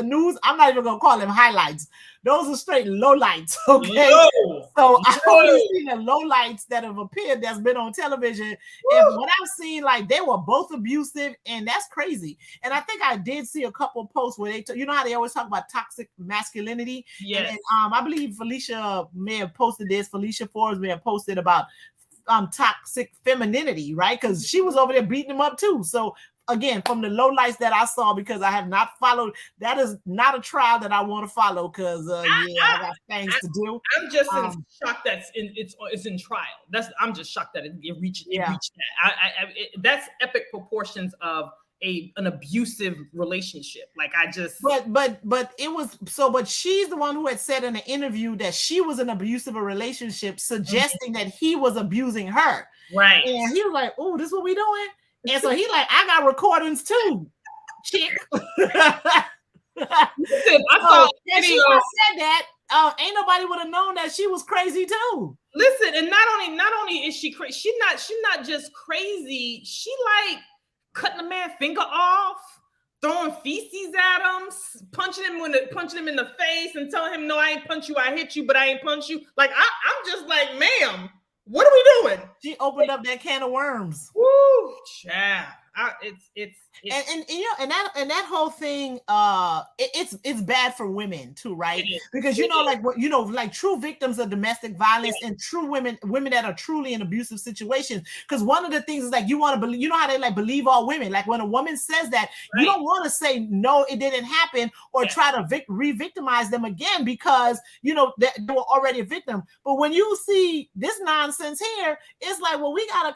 I'm not even gonna call them highlights. Those are straight lowlights. Okay. So I've only seen the lowlights that have appeared that's been on television. And what I've seen, like they were both abusive, and that's crazy. And I think I did see a couple posts where they you know how they always talk about toxic masculinity. Yes. And I believe Felicia may have posted this. Felicia Forbes may have posted about toxic femininity, right? Because she was over there beating him up too. So again, from the lowlights that I saw, because I have not followed, that is not a trial that I want to follow because I got things to do. I'm just shocked that it's in trial. I'm just shocked that it reached that. That's epic proportions of an abusive relationship. Like I just but it was so, but she's the one who had said in an interview that she was in an abusive relationship, suggesting that he was abusing her. Right. And he was like, "Oh, this is what we doing?" And so he's like, "I got recordings too, chick." I saw and she said that ain't nobody would have known that she was crazy too. Listen, and not only is she crazy, she's not just crazy. She like cutting the man's finger off, throwing feces at him, punching him in the face, and telling him, "No, I ain't punch you. I hit you, but I ain't punch you." Like I'm just like, ma'am, what are we doing? She opened up that can of worms. Woo, child. It's and you know, and that whole thing, it's bad for women too, right? Because you know, like what you know, like true victims of domestic violence and true women that are truly in abusive situations. Because one of the things is like you want to believe, you know how they like believe all women. Like when a woman says that, you don't want to say no, it didn't happen, or try to re-victimize them again because you know they were already a victim. But when you see this nonsense here, it's like, well, we're gonna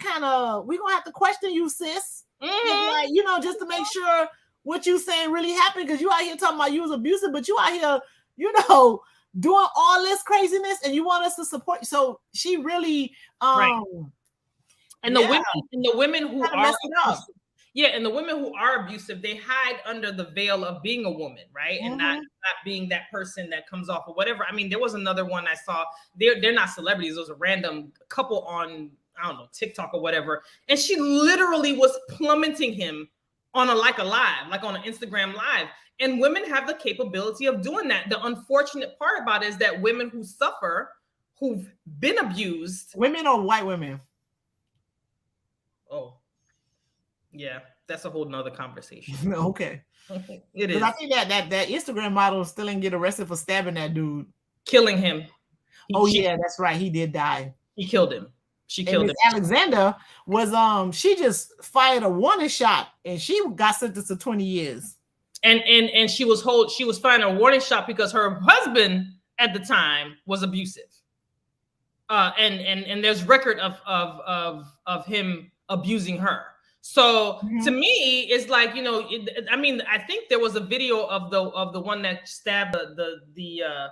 have to question you, sis. Like, you know, just to make sure what you saying really happened, because you out here talking about you was abusive, but you out here, you know, doing all this craziness, and you want us to support. So she really, and the women who are and the women who are abusive, they hide under the veil of being a woman, right, and not being that person that comes off or whatever. I mean, there was another one I saw. They're not celebrities. It was a random couple on, I don't know, TikTok or whatever. And she literally was plummeting him on a live, like on an Instagram live. And women have the capability of doing that. The unfortunate part about it is that women who suffer, who've been abused. Women or white women? Oh, yeah, that's a whole nother conversation. Okay. It is. I think that Instagram model still didn't get arrested for stabbing that dude. Killing him. Yeah, that's right. He did die. He killed him. She killed him. Alexander was she just fired a warning shot and she got sentenced to 20 years. And she was firing a warning shot because her husband at the time was abusive. And there's record of him abusing her. So to me, it's like, you know, I mean, I think there was a video of the one that stabbed the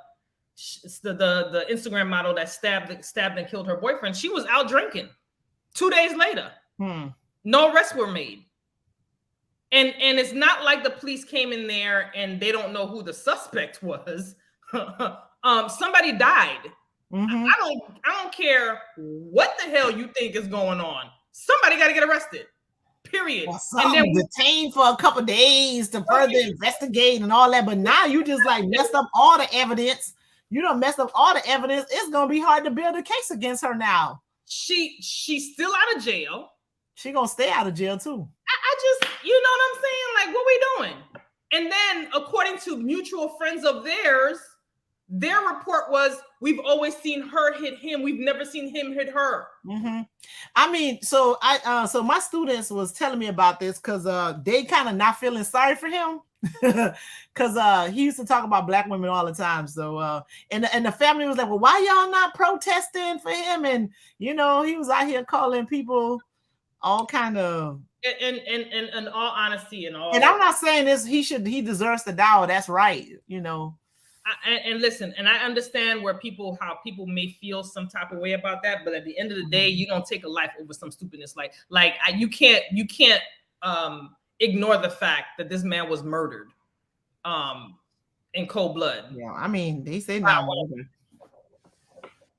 Instagram model that stabbed and killed her boyfriend. She was out drinking 2 days later. No arrests were made. And it's not like the police came in there and they don't know who the suspect was. Somebody died. I don't care what the hell you think is going on. Somebody got to get arrested. Period. And then detained for a couple of days to further investigate and all that. But now you just like messed up all the evidence. You don't mess up all the evidence. It's gonna be hard to build a case against her now. She's still out of jail. She gonna stay out of jail too. I just, you know what I'm saying? Like, what we doing? And then, according to mutual friends of theirs, their report was, we've always seen her hit him. We've never seen him hit her. I mean, so so my students was telling me about this because they kind of not feeling sorry for him. Because he used to talk about black women all the time. So and the family was like, well, why y'all not protesting for him? And you know, he was out here calling people all kind of. And in all honesty, and I'm not saying this. He deserves to die. That's right. And listen, and I understand how people may feel some type of way about that, but at the end of the day, you don't take a life over some stupidness. You can't ignore the fact that this man was murdered, in cold blood. Yeah, I mean, they say not murder.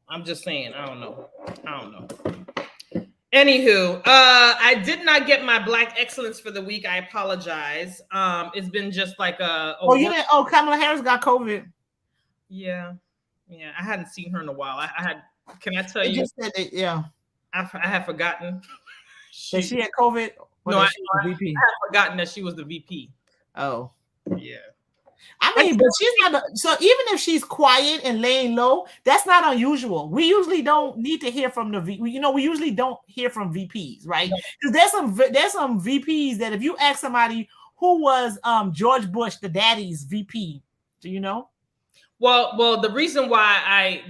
I'm just saying, I don't know. Anywho, I did not get my Black excellence for the week. I apologize. It's been just like Kamala Harris got COVID. Yeah. I hadn't seen her in a while. Can I tell you? Just said that, yeah. I had forgotten that she had COVID. No, I had forgotten that she was the VP. Oh, yeah. I mean, but she's not. So even if she's quiet and laying low, that's not unusual. We usually don't need to hear from we usually don't hear from VPs, right? Because there's some VPs that if you ask somebody who was George Bush, the daddy's VP, do you know? Well, the reason why I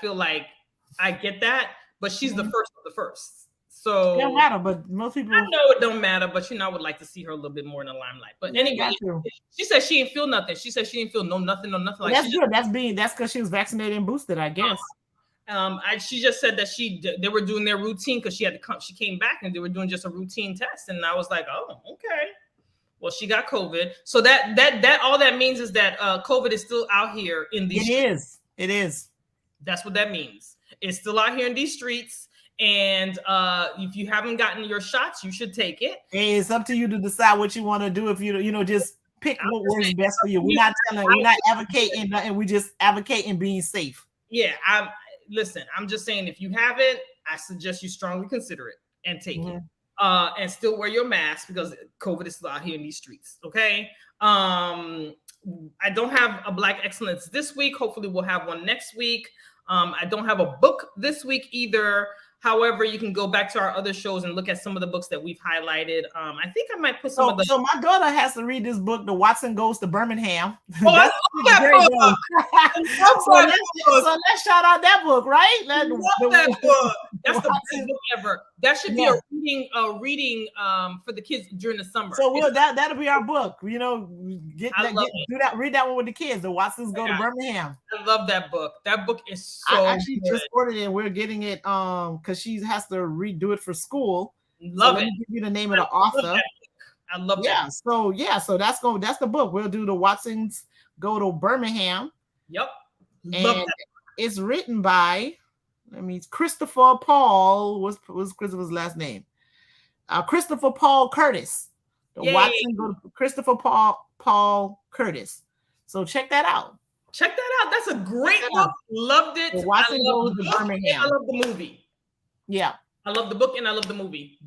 feel like I get that, but she's the first of the first. So it don't matter, but most people. I know it don't matter, but I would like to see her a little bit more in the limelight. But anyway, she said she didn't feel nothing. She said she didn't feel nothing. Like that's good. That's because she was vaccinated and boosted, I guess. She just said that they were doing their routine because she had to come. She came back and they were doing just a routine test, and I was like, oh, okay. Well, she got COVID, so that all that means is that COVID is still out here in these. It is. That's what that means. It's still out here in these streets. And if you haven't gotten your shots, you should take it. Hey, it's up to you to decide what you want to do. If you just pick what works best for you. We're not advocating, and we just advocating being safe. Yeah, I'm just saying, if you haven't, I suggest you strongly consider it and take it. And still wear your mask because COVID is still out here in these streets. Okay. I don't have a Black excellence this week. Hopefully we'll have one next week. I don't have a book this week either. However, you can go back to our other shows and look at some of the books that we've highlighted. I think I might put some of the. So my daughter has to read this book, The Watson Goes to Birmingham. Oh, I love that book. So let's shout out that book, right? I love that book. That's the best book ever. That should be a reading for the kids during the summer. So that'll be our book. Read that one with the kids. The Watsons Go to Birmingham. I love that book. That book is so. I actually just ordered it. We're getting it because she has to redo it for school. Let me give you the name of the author. I love that. So that's the book. We'll do The Watsons Go to Birmingham. Yep. Love that. It's written by Christopher Paul. What's Christopher's last name? Christopher Paul Curtis. Christopher Paul Curtis. So check that out. That's a great book. Loved it. Watson Goes to Birmingham. I love the movie. Yeah. I love the book and I love the movie.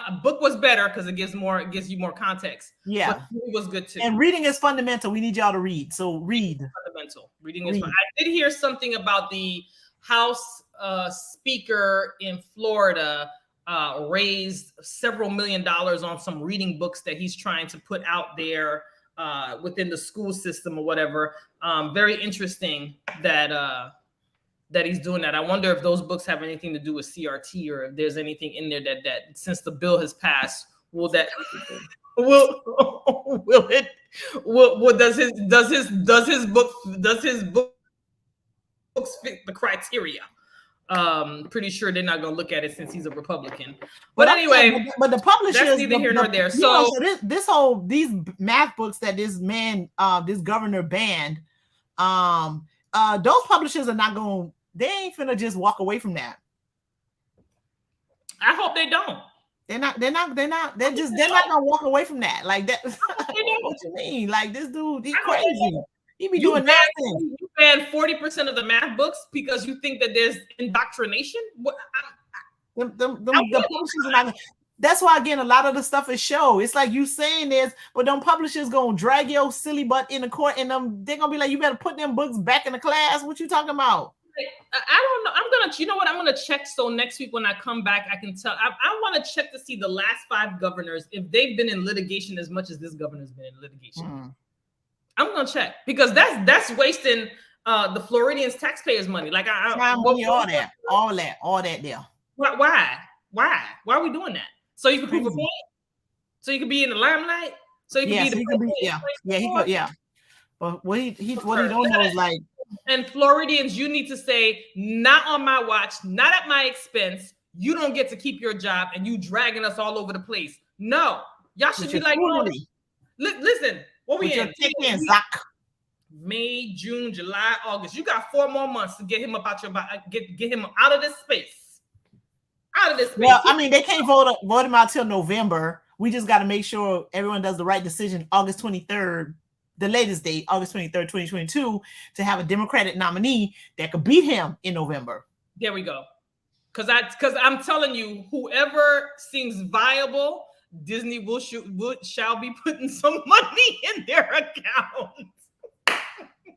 A book was better because it gives you more context. Yeah. But the movie was good too. And reading is fundamental. We need y'all to read. So read. Fundamental. Reading is fun. I did hear something about the House Speaker in Florida raised several $1 million on some reading books that he's trying to put out there within the school system or whatever. Very interesting that he's doing that. I wonder if those books have anything to do with CRT or if there's anything in there that since the bill has passed, does his books fit the criteria? Pretty sure they're not going to look at it since he's a Republican. But anyway, but the publishers, that's neither here nor there. So these math books that this man, this governor banned, those publishers are not going. They ain't finna just walk away from that. I hope they don't. They're not gonna walk away from that. Like that. What you mean? Like this dude, he's crazy. He be doing nothing. You ban 40% of the math books because you think that there's indoctrination? What? The publishers are not. That's why again, a lot of the stuff is show. It's like you saying this, but them publishers gonna drag your silly butt in the court, and they're gonna be like, "You better put them books back in the class." What you talking about? I don't know. You know what? I'm gonna check. So next week when I come back, I can tell. I want to check to see the last 5 governors if they've been in litigation as much as this governor's been in litigation. I'm gonna check because that's wasting the Floridians' taxpayers' money. Like all that there. Why? Why? Why are we doing that? So you can prove a point? So you can be in the limelight? So you can be the he could, yeah. But what he don't know is like, and Floridians, you need to say, not on my watch, not at my expense. You don't get to keep your job, and you dragging us all over the place. No, y'all should be like, no. Listen, what we in? May, June, July, August. You got 4 more months to get him up out your get him out of this space. Out of this space. Well, I mean, they can't vote him out till November. We just got to make sure everyone does the right decision. August 23rd, the latest date, August 23rd, 2022, to have a Democratic nominee that could beat him in November. There we go. Because I'm telling you, whoever seems viable, Disney shall be putting some money in their account.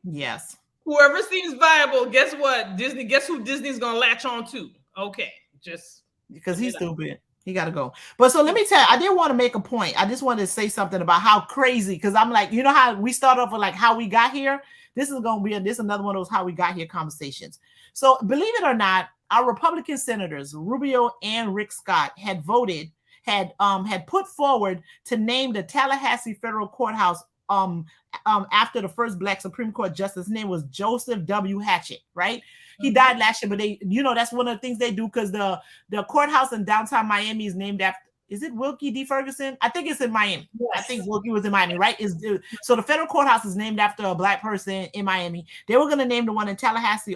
Yes. Whoever seems viable, guess what? Guess who Disney's gonna latch on to? Okay, just because he's stupid. He got to go. But so let me tell you, I did want to make a point. I just wanted to say something about how crazy, because I'm like, you know how we start off with like how we got here? This is another one of those how we got here conversations. So believe it or not, our Republican senators, Rubio and Rick Scott, had put forward to name the Tallahassee Federal Courthouse after the first Black Supreme Court justice. His name was Joseph W. Hatchett, right? He died last year, but that's one of the things they do, because the courthouse in downtown Miami is named after, is it Wilkie D. Ferguson? I think it's in Miami. Yes. I think Wilkie was in Miami, right? So the federal courthouse is named after a Black person in Miami. They were going to name the one in Tallahassee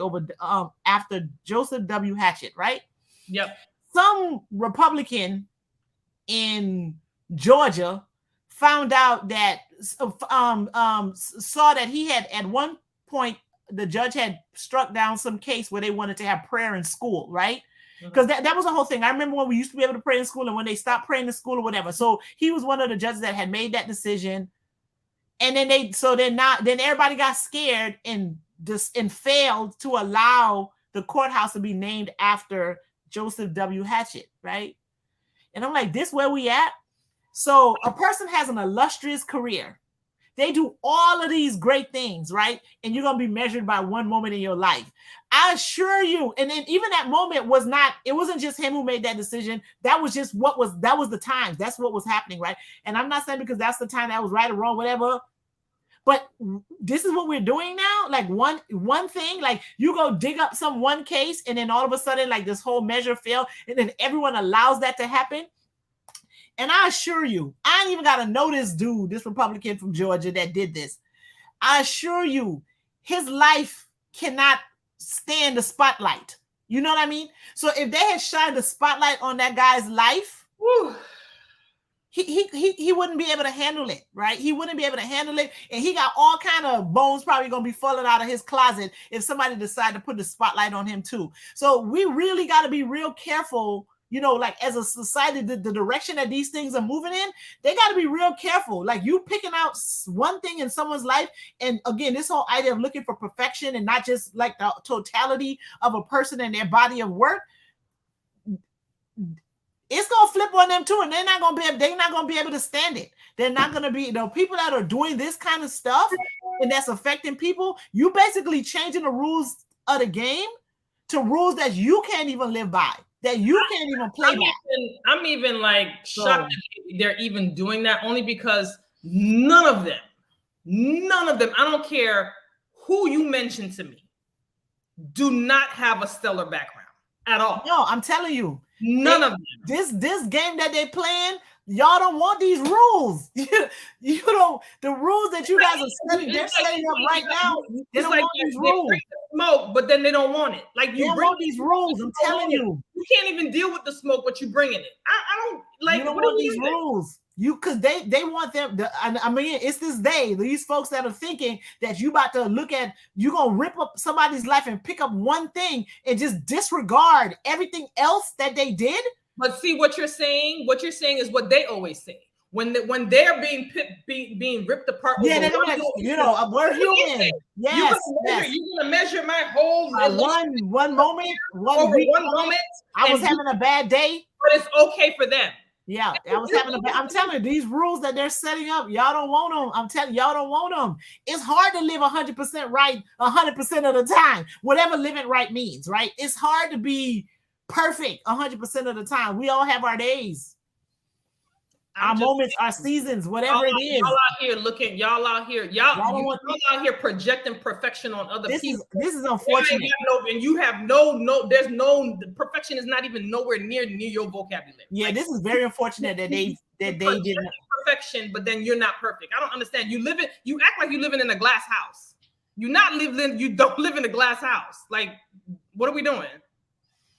after Joseph W. Hatchett, right? Yep. Some Republican in Georgia found out that saw that he had at one point, the judge had struck down some case where they wanted to have prayer in school, right? Because that was the whole thing. I remember when we used to be able to pray in school, and when they stopped praying in school or whatever. So he was one of the judges that had made that decision. And then then everybody got scared and failed to allow the courthouse to be named after Joseph W. Hatchett, right? And I'm like, this where we at? So a person has an illustrious career. They do all of these great things, right? And you're going to be measured by one moment in your life. I assure you. And then even that moment it wasn't just him who made that decision. That was just that was the times. That's what was happening, right? And I'm not saying because that's the time that was right or wrong, whatever. But this is what we're doing now. Like one thing, like you go dig up one case, and then all of a sudden, like this whole measure failed, and then everyone allows that to happen. And I assure you, I ain't even got to know this dude, this Republican from Georgia that did this. I assure you, his life cannot stand the spotlight. You know what I mean? So if they had shined the spotlight on that guy's life, he wouldn't be able to handle it, right? He wouldn't be able to handle it. And he got all kind of bones probably going to be falling out of his closet if somebody decided to put the spotlight on him too. So we really got to be real careful. Like as a society, the direction that these things are moving in, they got to be real careful. Like you picking out one thing in someone's life. And again, this whole idea of looking for perfection and not just like the totality of a person and their body of work, it's going to flip on them too. And they're not going to be able to stand it. They're not going to be, people that are doing this kind of stuff and that's affecting people. You basically changing the rules of the game to rules that you can't even live by. That you can't even play by. I'm even like shocked that they're even doing that, only because none of them, I don't care who you mention to me, do not have a stellar background at all. No, I'm telling you. None of them. This game that they're playing, y'all don't want these rules. You don't, the rules that you guys are setting up right now, they don't want these rules. Smoke, but then they don't want it. Like you bring these rules. I'm telling you, you can't even deal with the smoke, but you bringing it. I don't like. You don't want these rules. Because they want them. I mean, it's these folks that are thinking that you about to look at, you gonna rip up somebody's life and pick up one thing and just disregard everything else that they did. But see what you're saying. What you're saying is what they always say. When they're being ripped apart. Yeah, they're like, we're human. Yes, you're gonna measure my whole one moment, one moment. I was having a bad day, but it's okay for them. Yeah, I'm telling you, these rules that they're setting up, y'all don't want them. I'm telling y'all don't want them. It's hard to live 100% right 100% of the time. Whatever living right means, right? It's hard to be perfect 100% of the time. We all have our days. Our moments, our seasons, whatever it is. Y'all out here projecting perfection on other people. This is unfortunate. Perfection is not even nowhere near your vocabulary. Yeah, like, this is very unfortunate that they didn't perfection, but then you're not perfect. I don't understand. You act like you're living in a glass house. You don't live in a glass house. Like, what are we doing?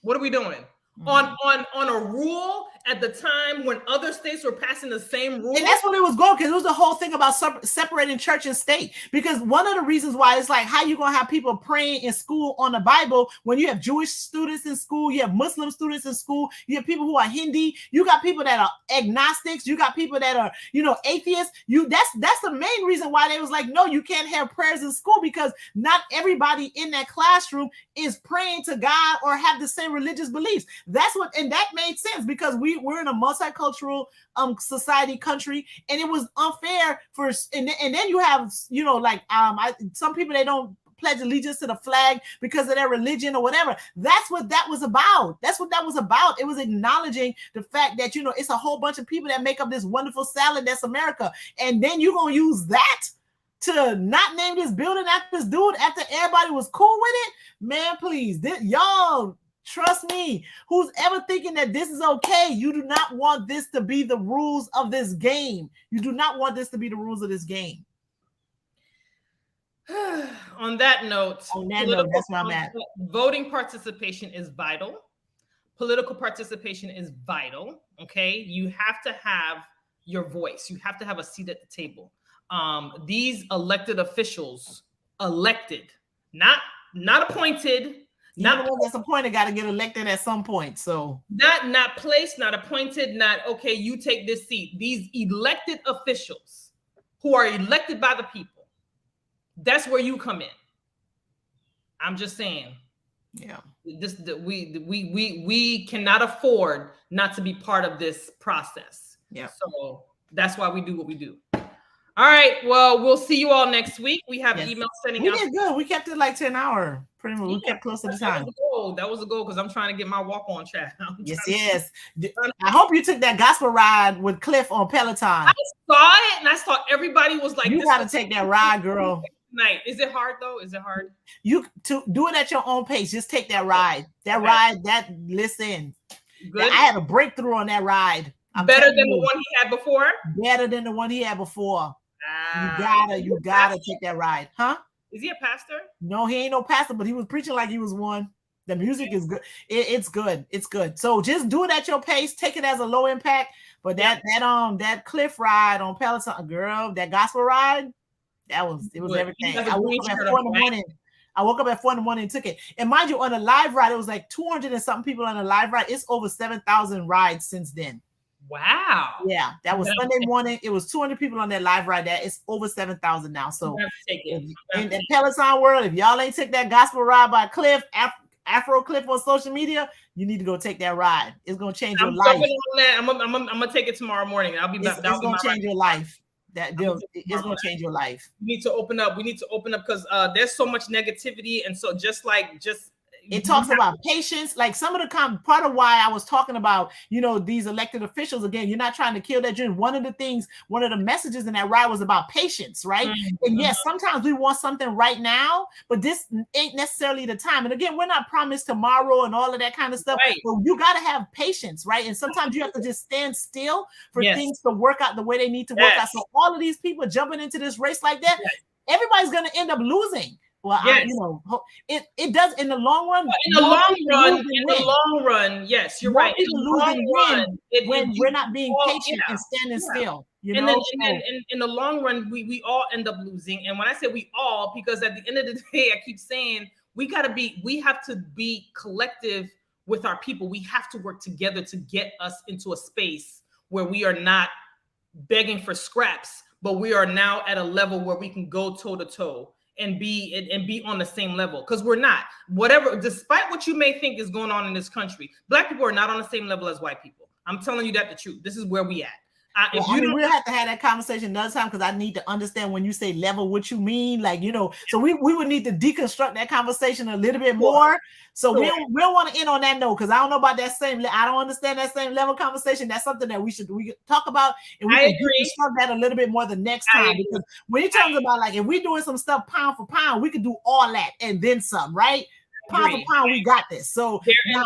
What are we doing? Mm-hmm. On a rule at the time when other states were passing the same rule. And that's what it was going, because it was the whole thing about separating church and state. Because one of the reasons why it's like, how you going to have people praying in school on the Bible when you have Jewish students in school, you have Muslim students in school, you have people who are Hindi, you got people that are agnostics, you got people that are, atheists. That's the main reason why they was like, no, you can't have prayers in school, because not everybody in that classroom is praying to God or have the same religious beliefs. And that made sense, because we're in a multicultural society country, and it was unfair and then you have some people, they don't pledge allegiance to the flag because of their religion or whatever. That's what that was about. It was acknowledging the fact that it's a whole bunch of people that make up this wonderful salad that's America, and then you're gonna use that to not name this building after this dude after everybody was cool with it. Man, please, y'all. Trust me, who's ever thinking that this is okay, you do not want this to be the rules of this game. You do not want this to be the rules of this game. On that note, that's where I'm at. Voting participation is vital. Political participation is vital. Okay, you have to have your voice. You have to have a seat at the table. These elected officials, not appointed. Not the one that's appointed got to get elected at some point. So not placed, not appointed, not okay. You take this seat. These elected officials who are elected by the people. That's where you come in. I'm just saying. Yeah. We cannot afford not to be part of this process. Yeah. So that's why we do what we do. All right. Well, we'll see you all next week. We have email sending out. We did good. We kept it like 10 hours. Pretty much. We kept close to the time. That was a goal because I'm trying to get my walk on chat. Yes. I hope you took that gospel ride with Cliff on Peloton. I saw it and I saw everybody was like, you got to take that ride, girl. Night. Is it hard though? Is it hard? You to do it at your own pace. Just take that ride. Listen. Good. I had a breakthrough on that ride. Better than the one he had before? Better than the one he had before. You gotta take that ride, huh? Is he a pastor? No, he ain't no pastor, but he was preaching like he was one. The music is good. It's good. It's good. So just do it at your pace. Take it as a low impact. But that cliff ride on Peloton, girl, that gospel ride, it was everything. I woke up at 4 in the morning. I woke up at 4 in the morning and took it. And mind you, on a live ride, it was like 200 and something people on a live ride. It's over 7,000 rides since then. Wow. Yeah, that was Sunday morning. It was 200 people on that live ride. That it's over 7,000 now. So in the Peloton world, if y'all ain't took that gospel ride by Cliff, Afro Cliff on social media, you need to go take that ride. It's gonna change your life. I'm gonna take it tomorrow morning. I'll be back. It's gonna change your life. It's gonna change your life. We need to open up. Because there's so much negativity, and so it talks about patience. Like some of the part of why I was talking about, these elected officials, again, you're not trying to kill that dream. One of the messages in that ride was about patience, right? Mm-hmm. And yes, sometimes we want something right now, but this ain't necessarily the time. And again, we're not promised tomorrow and all of that kind of stuff. Right. But you got to have patience, right? And sometimes you have to just stand still for things to work out the way they need to work out. So all of these people jumping into this race like that, everybody's going to end up losing. Well, it does in the long run. In the long run, yes, you're right. In the long run, when we're not being patient and standing still. In the long run, we all end up losing. And when I say we all, because at the end of the day, I keep saying we have to be collective with our people. We have to work together to get us into a space where we are not begging for scraps, but we are now at a level where we can go toe to toe and be on the same level, because we're not. Despite what you may think is going on in this country, Black people are not on the same level as white people. I'm telling you the truth. This is where we at. we'll have to have that conversation another time, because I need to understand when you say level what you mean, like, you know. So we would need to deconstruct that conversation a little bit more. So we don't want to end on that note, because I don't know about that same. I don't understand that same level conversation. That's something that we could talk about, and we can deconstruct that a little bit more the next time. Because when you're talking about, like, if we're doing some stuff pound for pound, we could do all that and then some, right? Pound for pound, we got this. So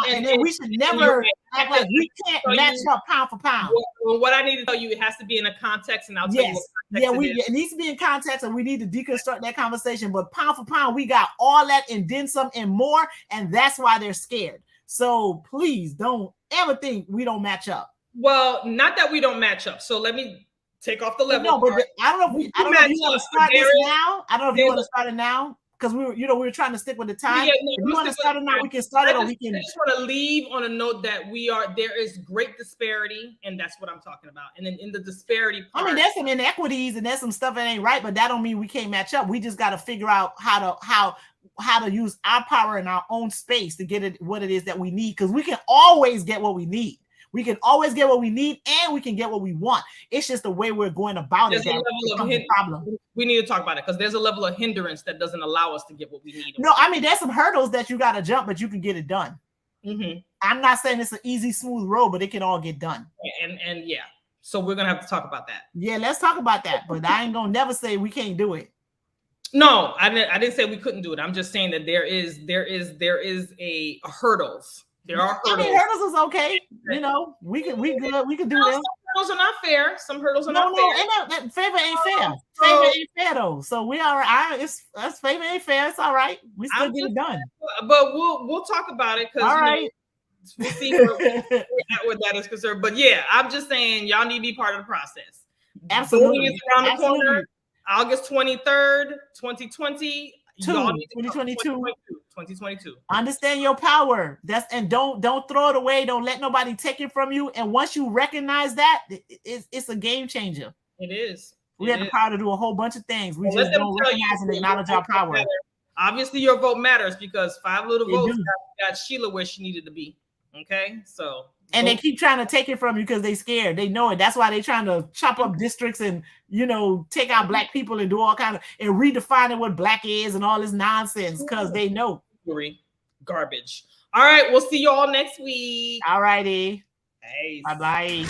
and then we should never act like we can't match up pound for pound. Well, what I need to tell you, it has to be in a context, and I'll tell you what context it needs to be in context, and we need to deconstruct that conversation. But pound for pound, we got all that and then some and more, and that's why they're scared. So please don't ever think we don't match up. Well, not that we don't match up. So let me take off the level. No, but I don't know if you want to start this now. I don't know if you want to start it now, because we were trying to stick with the time. Yeah, no, if you want to start it now, we can start it, or we can. I just want to leave on a note that there is great disparity, and that's what I'm talking about. And then in the disparity part, I mean, there's some inequities and there's some stuff that ain't right, but that don't mean we can't match up. We just got to figure out how to use our power in our own space to get it what it is that we need, because we can always get what we need. We can always get what we need, and we can get what we want. It's just the way we're going about it. Problem. We need to talk about it, because there's a level of hindrance that doesn't allow us to get what we need. No, I mean, there's some hurdles that you got to jump, but you can get it done. Mm-hmm. I'm not saying it's an easy, smooth road, but it can all get done. And yeah, so we're gonna have to talk about that. Yeah, let's talk about that. But I ain't gonna never say we can't do it. No, I didn't say we couldn't do it. I'm just saying that there is a hurdles. There are hurdles. I mean, hurdles is okay. You know, we can do them. Some hurdles are not fair. Some hurdles are not fair. No, favor ain't fair. Favor ain't fair though. So we are. That's favor ain't fair. It's all right. We still get it done. But we'll talk about it, because all right. We'll see where that is concerned. But yeah, I'm just saying y'all need to be part of the process. Absolutely. It's around the corner. August 23rd, 2020. 2022. Understand your power. Don't throw it away. Don't let nobody take it from you. And once you recognize that, it's a game changer. It is. We have the power to do a whole bunch of things. We just don't recognize and acknowledge our power. Obviously, your vote matters, because 5 little votes got Sheila where she needed to be. Okay, so. And they keep trying to take it from you because they're scared. They know it. That's why they're trying to chop up districts and, take out black people and do all kinds of, and redefining what black is and all this nonsense, because they know. Garbage. All right, we'll see you all next week. All righty. Hey. Bye-bye.